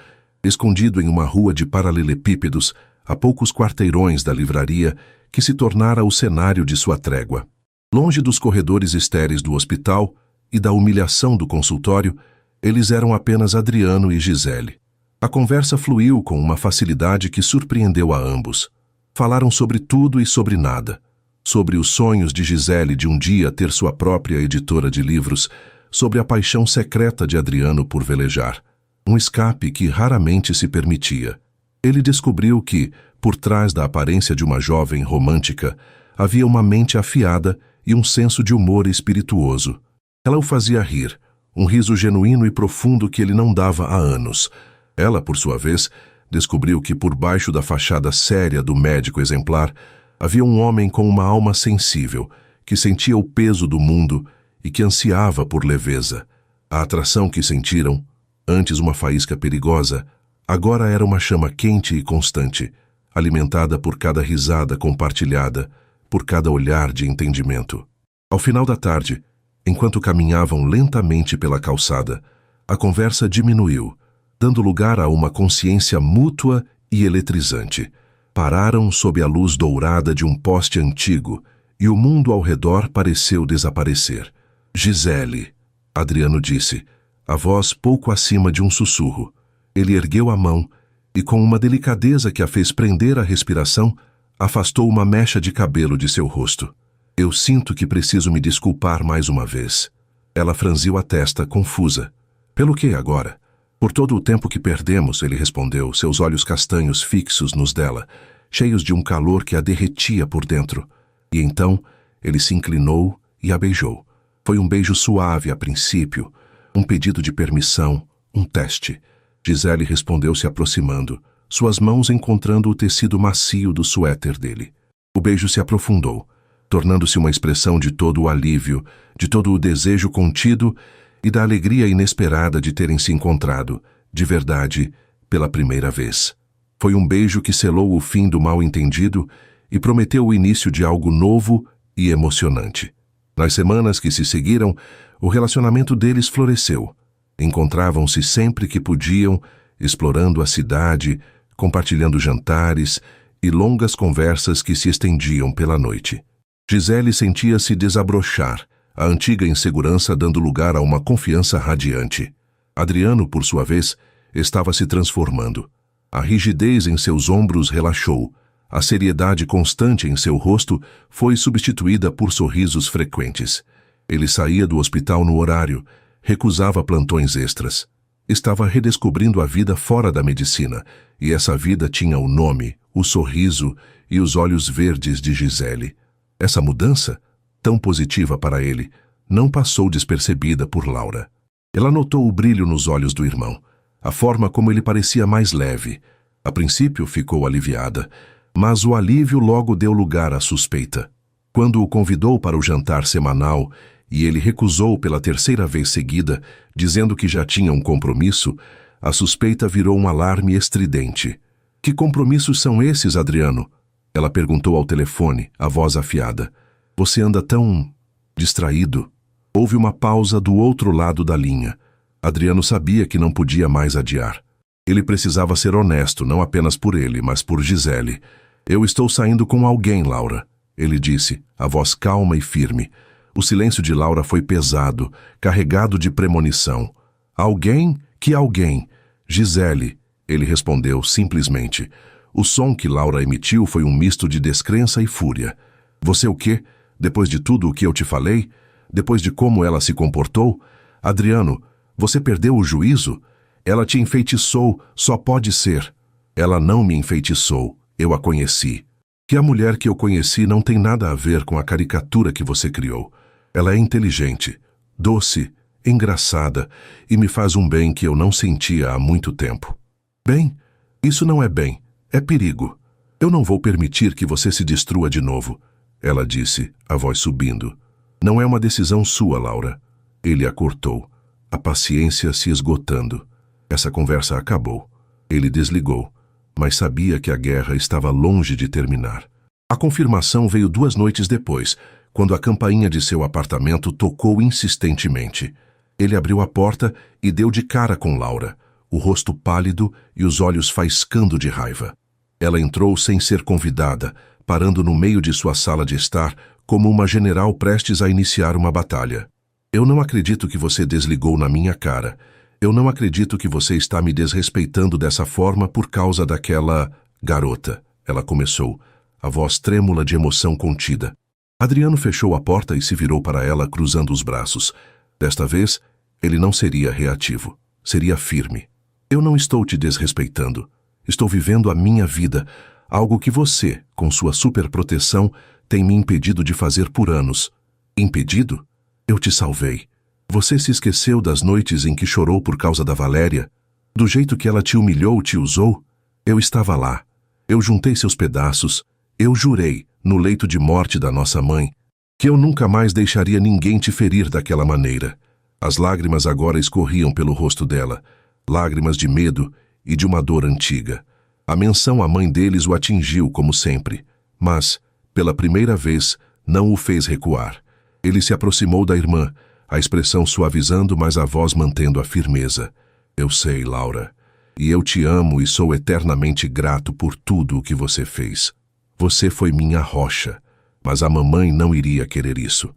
escondido em uma rua de paralelepípedos, a poucos quarteirões da livraria, que se tornara o cenário de sua trégua. Longe dos corredores estéreis do hospital e da humilhação do consultório, eles eram apenas Adriano e Gisele. A conversa fluiu com uma facilidade que surpreendeu a ambos. Falaram sobre tudo e sobre nada. Sobre os sonhos de Gisele de um dia ter sua própria editora de livros, sobre a paixão secreta de Adriano por velejar, um escape que raramente se permitia. Ele descobriu que, por trás da aparência de uma jovem romântica, havia uma mente afiada e um senso de humor espirituoso. Ela o fazia rir, um riso genuíno e profundo que ele não dava há anos. Ela, por sua vez, descobriu que por baixo da fachada séria do médico exemplar, havia um homem com uma alma sensível, que sentia o peso do mundo e que ansiava por leveza. A atração que sentiram, antes uma faísca perigosa, agora era uma chama quente e constante, alimentada por cada risada compartilhada, por cada olhar de entendimento. Ao final da tarde, enquanto caminhavam lentamente pela calçada, a conversa diminuiu, dando lugar a uma consciência mútua e eletrizante. Pararam sob a luz dourada de um poste antigo e o mundo ao redor pareceu desaparecer. Gisele, Adriano disse, a voz pouco acima de um sussurro. Ele ergueu a mão e, com uma delicadeza que a fez prender a respiração, afastou uma mecha de cabelo de seu rosto. Eu sinto que preciso me desculpar mais uma vez. Ela franziu a testa, confusa. Pelo que agora? Por todo o tempo que perdemos, ele respondeu, seus olhos castanhos fixos nos dela, cheios de um calor que a derretia por dentro. E então, ele se inclinou e a beijou. Foi um beijo suave a princípio, um pedido de permissão, um teste. Gisele respondeu se aproximando, suas mãos encontrando o tecido macio do suéter dele. O beijo se aprofundou, tornando-se uma expressão de todo o alívio, de todo o desejo contido e da alegria inesperada de terem se encontrado, de verdade, pela primeira vez. Foi um beijo que selou o fim do mal-entendido e prometeu o início de algo novo e emocionante. Nas semanas que se seguiram, o relacionamento deles floresceu. Encontravam-se sempre que podiam, explorando a cidade, compartilhando jantares e longas conversas que se estendiam pela noite. Gisele sentia-se desabrochar, a antiga insegurança dando lugar a uma confiança radiante. Adriano, por sua vez, estava se transformando. A rigidez em seus ombros relaxou. A seriedade constante em seu rosto foi substituída por sorrisos frequentes. Ele saía do hospital no horário, recusava plantões extras. Estava redescobrindo a vida fora da medicina, e essa vida tinha o nome, o sorriso e os olhos verdes de Gisele. Essa mudança, tão positiva para ele, não passou despercebida por Laura. Ela notou o brilho nos olhos do irmão, a forma como ele parecia mais leve. A princípio ficou aliviada, mas o alívio logo deu lugar à suspeita. Quando o convidou para o jantar semanal e ele recusou pela terceira vez seguida, dizendo que já tinha um compromisso, a suspeita virou um alarme estridente. Que compromissos são esses, Adriano? Ela perguntou ao telefone, a voz afiada. Você anda tão distraído. Houve uma pausa do outro lado da linha. Adriano sabia que não podia mais adiar. Ele precisava ser honesto, não apenas por ele, mas por Gisele. Eu estou saindo com alguém, Laura, ele disse, a voz calma e firme. O silêncio de Laura foi pesado, carregado de premonição. Alguém? Que alguém? Gisele, ele respondeu simplesmente. O som que Laura emitiu foi um misto de descrença e fúria. Você o quê? Depois de tudo o que eu te falei? Depois de como ela se comportou? Adriano, você perdeu o juízo? Ela te enfeitiçou, só pode ser. Ela não me enfeitiçou, eu a conheci. Que a mulher que eu conheci não tem nada a ver com a caricatura que você criou. Ela é inteligente, doce, engraçada e me faz um bem que eu não sentia há muito tempo. Bem, isso não é bem, é perigo. Eu não vou permitir que você se destrua de novo, ela disse, a voz subindo. Não é uma decisão sua, Laura. Ele a cortou, a paciência se esgotando. Essa conversa acabou. Ele desligou, mas sabia que a guerra estava longe de terminar. A confirmação veio 2 noites depois, quando a campainha de seu apartamento tocou insistentemente. Ele abriu a porta e deu de cara com Laura, o rosto pálido e os olhos faiscando de raiva. Ela entrou sem ser convidada, parando no meio de sua sala de estar, como uma general prestes a iniciar uma batalha. Eu não acredito que você desligou na minha cara. Eu não acredito que você está me desrespeitando dessa forma por causa daquela garota. Ela começou, a voz trêmula de emoção contida. Adriano fechou a porta e se virou para ela, cruzando os braços. Desta vez, ele não seria reativo. Seria firme. Eu não estou te desrespeitando. Estou vivendo a minha vida, algo que você, com sua superproteção, tem me impedido de fazer por anos. Impedido? Eu te salvei. Você se esqueceu das noites em que chorou por causa da Valéria? Do jeito que ela te humilhou, te usou? Eu estava lá. Eu juntei seus pedaços. Eu jurei, no leito de morte da nossa mãe, que eu nunca mais deixaria ninguém te ferir daquela maneira. As lágrimas agora escorriam pelo rosto dela, lágrimas de medo e de uma dor antiga. A menção à mãe deles o atingiu, como sempre, mas, pela primeira vez, não o fez recuar. Ele se aproximou da irmã, a expressão suavizando, mas a voz mantendo a firmeza. Eu sei, Laura, e eu te amo e sou eternamente grato por tudo o que você fez. Você foi minha rocha, mas a mamãe não iria querer isso.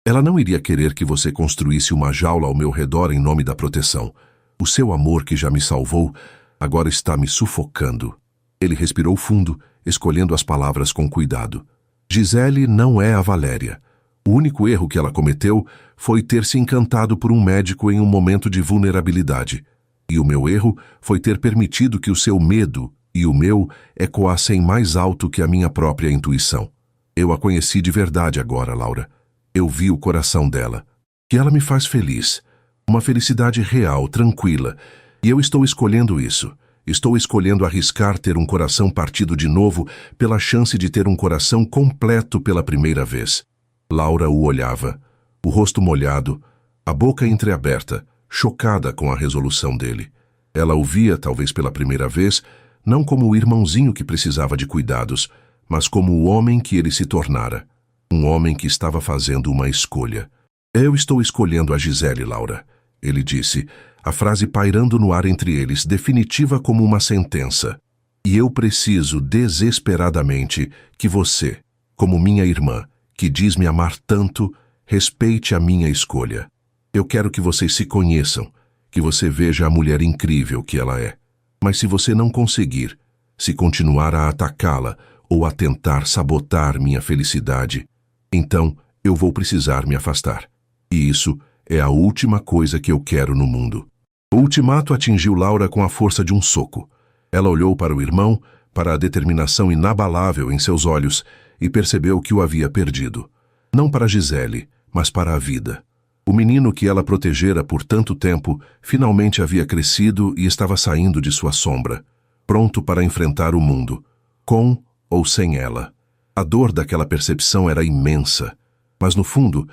Ela não iria querer que você construísse uma jaula ao meu redor em nome da proteção. O seu amor que já me salvou, agora está me sufocando. Ele respirou fundo, escolhendo as palavras com cuidado. Gisele não é a Valéria. O único erro que ela cometeu foi ter se encantado por um médico em um momento de vulnerabilidade. E o meu erro foi ter permitido que o seu medo e o meu ecoassem mais alto que a minha própria intuição. Eu a conheci de verdade agora, Laura. Eu vi o coração dela. Que ela me faz feliz. Uma felicidade real, tranquila. E eu estou escolhendo isso. Estou escolhendo arriscar ter um coração partido de novo pela chance de ter um coração completo pela primeira vez. Laura o olhava, o rosto molhado, a boca entreaberta, chocada com a resolução dele. Ela o via, talvez pela primeira vez, não como o irmãozinho que precisava de cuidados, mas como o homem que ele se tornara. Um homem que estava fazendo uma escolha. Eu estou escolhendo a Gisele, Laura, ele disse, a frase pairando no ar entre eles, definitiva como uma sentença. E eu preciso desesperadamente que você, como minha irmã, que diz me amar tanto, respeite a minha escolha. Eu quero que vocês se conheçam, que você veja a mulher incrível que ela é. Mas se você não conseguir, se continuar a atacá-la ou a tentar sabotar minha felicidade, então eu vou precisar me afastar. E isso é a última coisa que eu quero no mundo. O ultimato atingiu Laura com a força de um soco. Ela olhou para o irmão, para a determinação inabalável em seus olhos, e percebeu que o havia perdido. Não para Gisele, mas para a vida. O menino que ela protegera por tanto tempo finalmente havia crescido e estava saindo de sua sombra, pronto para enfrentar o mundo, com ou sem ela. A dor daquela percepção era imensa, mas no fundo,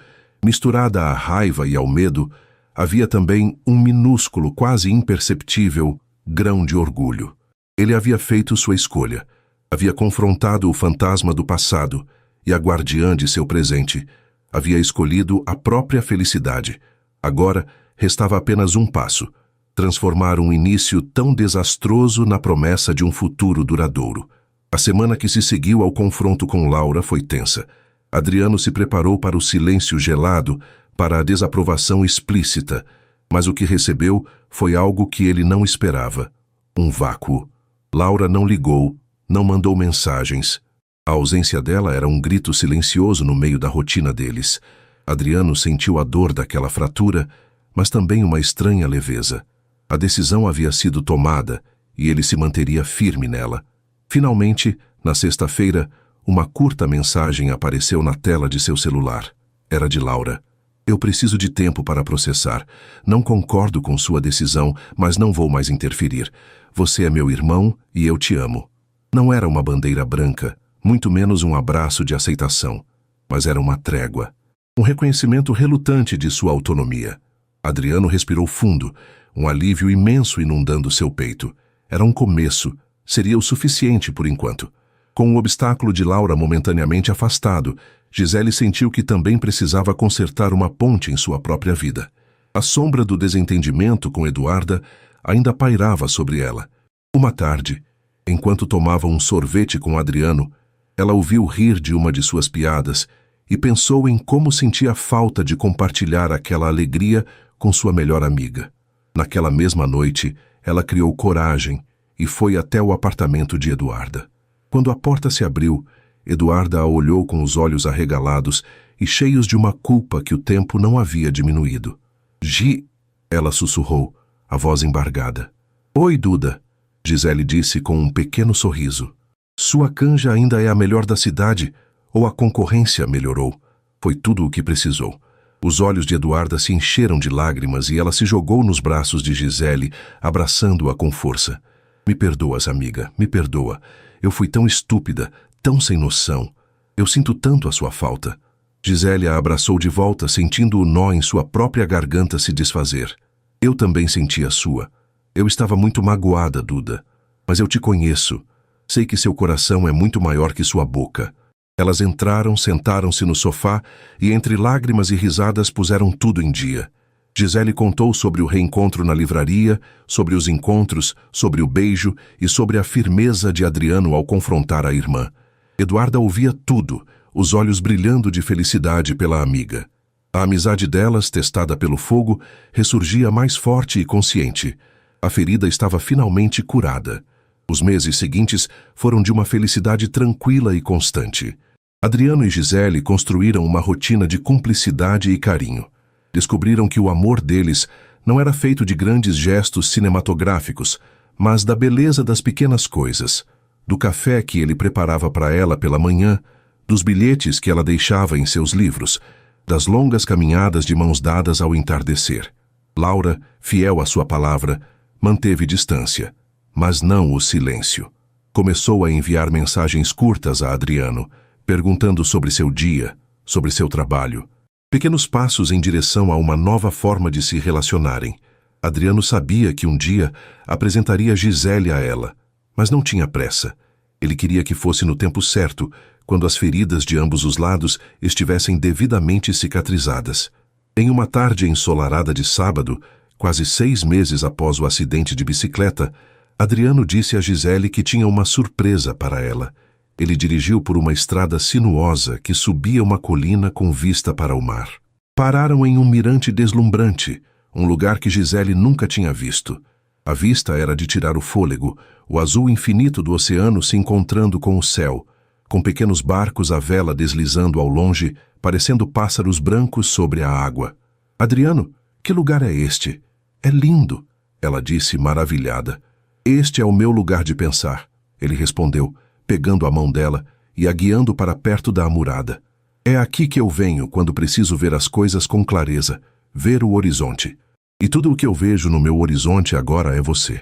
misturada à raiva e ao medo, havia também um minúsculo, quase imperceptível, grão de orgulho. Ele havia feito sua escolha, havia confrontado o fantasma do passado e a guardiã de seu presente, havia escolhido a própria felicidade. Agora, restava apenas um passo, transformar um início tão desastroso na promessa de um futuro duradouro. A semana que se seguiu ao confronto com Laura foi tensa. Adriano se preparou para o silêncio gelado, para a desaprovação explícita, mas o que recebeu foi algo que ele não esperava. Um vácuo. Laura não ligou, não mandou mensagens. A ausência dela era um grito silencioso no meio da rotina deles. Adriano sentiu a dor daquela fratura, mas também uma estranha leveza. A decisão havia sido tomada e ele se manteria firme nela. Finalmente, na sexta-feira, uma curta mensagem apareceu na tela de seu celular. Era de Laura. Eu preciso de tempo para processar. Não concordo com sua decisão, mas não vou mais interferir. Você é meu irmão e eu te amo. Não era uma bandeira branca, muito menos um abraço de aceitação, mas era uma trégua. Um reconhecimento relutante de sua autonomia. Adriano respirou fundo, um alívio imenso inundando seu peito. Era um começo, seria o suficiente por enquanto. Com o obstáculo de Laura momentaneamente afastado, Gisele sentiu que também precisava consertar uma ponte em sua própria vida. A sombra do desentendimento com Eduarda ainda pairava sobre ela. Uma tarde, enquanto tomava um sorvete com Adriano, ela ouviu rir de uma de suas piadas e pensou em como sentia falta de compartilhar aquela alegria com sua melhor amiga. Naquela mesma noite, ela criou coragem e foi até o apartamento de Eduarda. Quando a porta se abriu, Eduarda a olhou com os olhos arregalados e cheios de uma culpa que o tempo não havia diminuído. Ela sussurrou, a voz embargada. Oi, Duda, Gisele disse com um pequeno sorriso. Sua canja ainda é a melhor da cidade, ou a concorrência melhorou. Foi tudo o que precisou. Os olhos de Eduarda se encheram de lágrimas e ela se jogou nos braços de Gisele, abraçando-a com força. Me perdoas, amiga, me perdoa. Eu fui tão estúpida, tão sem noção. Eu sinto tanto a sua falta. Gisele a abraçou de volta, sentindo o nó em sua própria garganta se desfazer. Eu também senti a sua. Eu estava muito magoada, Duda. Mas eu te conheço. Sei que seu coração é muito maior que sua boca. Elas entraram, sentaram-se no sofá e entre lágrimas e risadas puseram tudo em dia. Gisele contou sobre o reencontro na livraria, sobre os encontros, sobre o beijo e sobre a firmeza de Adriano ao confrontar a irmã. Eduarda ouvia tudo, os olhos brilhando de felicidade pela amiga. A amizade delas, testada pelo fogo, ressurgia mais forte e consciente. A ferida estava finalmente curada. Os meses seguintes foram de uma felicidade tranquila e constante. Adriano e Gisele construíram uma rotina de cumplicidade e carinho. Descobriram que o amor deles não era feito de grandes gestos cinematográficos, mas da beleza das pequenas coisas, do café que ele preparava para ela pela manhã, dos bilhetes que ela deixava em seus livros, das longas caminhadas de mãos dadas ao entardecer. Laura, fiel à sua palavra, manteve distância, mas não o silêncio. Começou a enviar mensagens curtas a Adriano, perguntando sobre seu dia, sobre seu trabalho. Pequenos passos em direção a uma nova forma de se relacionarem. Adriano sabia que um dia apresentaria Gisele a ela, mas não tinha pressa. Ele queria que fosse no tempo certo, quando as feridas de ambos os lados estivessem devidamente cicatrizadas. Em uma tarde ensolarada de sábado, quase 6 meses após o acidente de bicicleta, Adriano disse a Gisele que tinha uma surpresa para ela. Ele dirigiu por uma estrada sinuosa que subia uma colina com vista para o mar. Pararam em um mirante deslumbrante, um lugar que Gisele nunca tinha visto. A vista era de tirar o fôlego, o azul infinito do oceano se encontrando com o céu, com pequenos barcos à vela deslizando ao longe, parecendo pássaros brancos sobre a água. Adriano, que lugar é este? É lindo, ela disse maravilhada. Este é o meu lugar de pensar, ele respondeu, pegando a mão dela e a guiando para perto da amurada. É aqui que eu venho quando preciso ver as coisas com clareza, ver o horizonte. E tudo o que eu vejo no meu horizonte agora é você.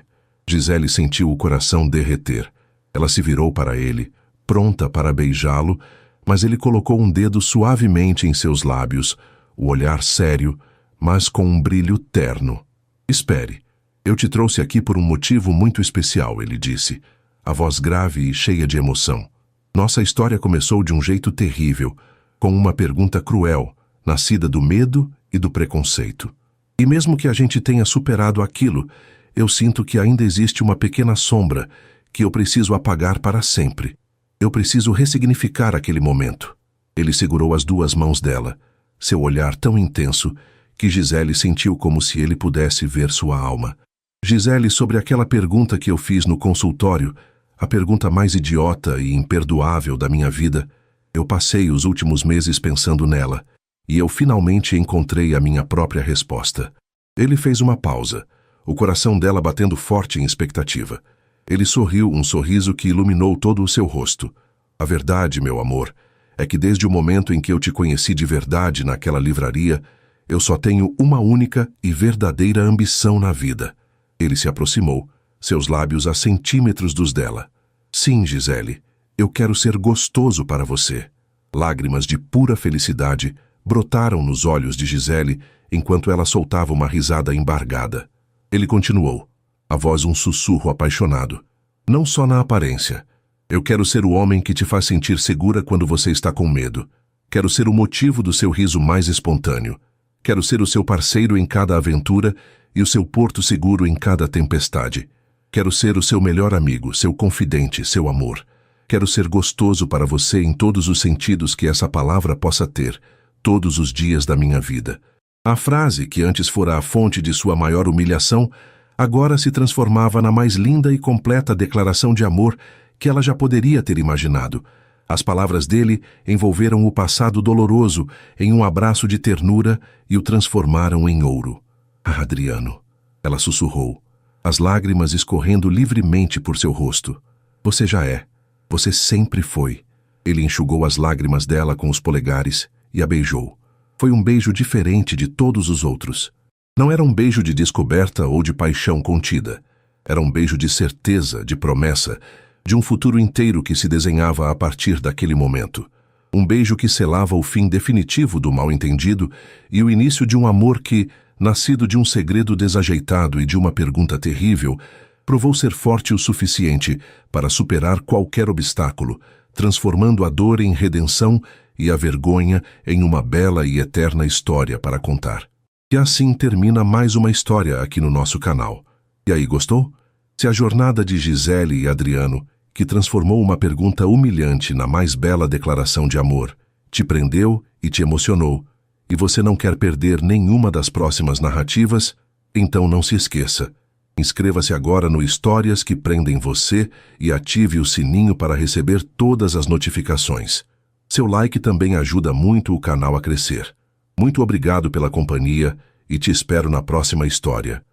Gisele sentiu o coração derreter. Ela se virou para ele, pronta para beijá-lo, mas ele colocou um dedo suavemente em seus lábios, o olhar sério, mas com um brilho terno. Espere, eu te trouxe aqui por um motivo muito especial, ele disse, a voz grave e cheia de emoção. Nossa história começou de um jeito terrível, com uma pergunta cruel, nascida do medo e do preconceito. E mesmo que a gente tenha superado aquilo, eu sinto que ainda existe uma pequena sombra que eu preciso apagar para sempre. Eu preciso ressignificar aquele momento. Ele segurou as 2 mãos dela, seu olhar tão intenso que Gisele sentiu como se ele pudesse ver sua alma. Gisele, sobre aquela pergunta que eu fiz no consultório, a pergunta mais idiota e imperdoável da minha vida, eu passei os últimos meses pensando nela, e eu finalmente encontrei a minha própria resposta. Ele fez uma pausa, o coração dela batendo forte em expectativa. Ele sorriu, um sorriso que iluminou todo o seu rosto. A verdade, meu amor, é que desde o momento em que eu te conheci de verdade naquela livraria, eu só tenho uma única e verdadeira ambição na vida. Ele se aproximou, seus lábios a centímetros dos dela. Sim, Gisele, eu quero ser gostoso para você. Lágrimas de pura felicidade brotaram nos olhos de Gisele enquanto ela soltava uma risada embargada. Ele continuou, a voz um sussurro apaixonado. Não só na aparência. Eu quero ser o homem que te faz sentir segura quando você está com medo. Quero ser o motivo do seu riso mais espontâneo. Quero ser o seu parceiro em cada aventura e o seu porto seguro em cada tempestade. Quero ser o seu melhor amigo, seu confidente, seu amor. Quero ser gostoso para você em todos os sentidos que essa palavra possa ter, todos os dias da minha vida. A frase, que antes fora a fonte de sua maior humilhação, agora se transformava na mais linda e completa declaração de amor que ela já poderia ter imaginado. As palavras dele envolveram o passado doloroso em um abraço de ternura e o transformaram em ouro. Ah, Adriano, ela sussurrou, as lágrimas escorrendo livremente por seu rosto. Você já é. Você sempre foi. Ele enxugou as lágrimas dela com os polegares e a beijou. Foi um beijo diferente de todos os outros. Não era um beijo de descoberta ou de paixão contida. Era um beijo de certeza, de promessa, de um futuro inteiro que se desenhava a partir daquele momento. Um beijo que selava o fim definitivo do mal-entendido e o início de um amor que, nascido de um segredo desajeitado e de uma pergunta terrível, provou ser forte o suficiente para superar qualquer obstáculo, transformando a dor em redenção e a vergonha em uma bela e eterna história para contar. E assim termina mais uma história aqui no nosso canal. E aí, gostou? Se a jornada de Gisele e Adriano, que transformou uma pergunta humilhante na mais bela declaração de amor, te prendeu e te emocionou, e você não quer perder nenhuma das próximas narrativas, então não se esqueça. Inscreva-se agora no Histórias que Prendem Você e ative o sininho para receber todas as notificações. Seu like também ajuda muito o canal a crescer. Muito obrigado pela companhia e te espero na próxima história.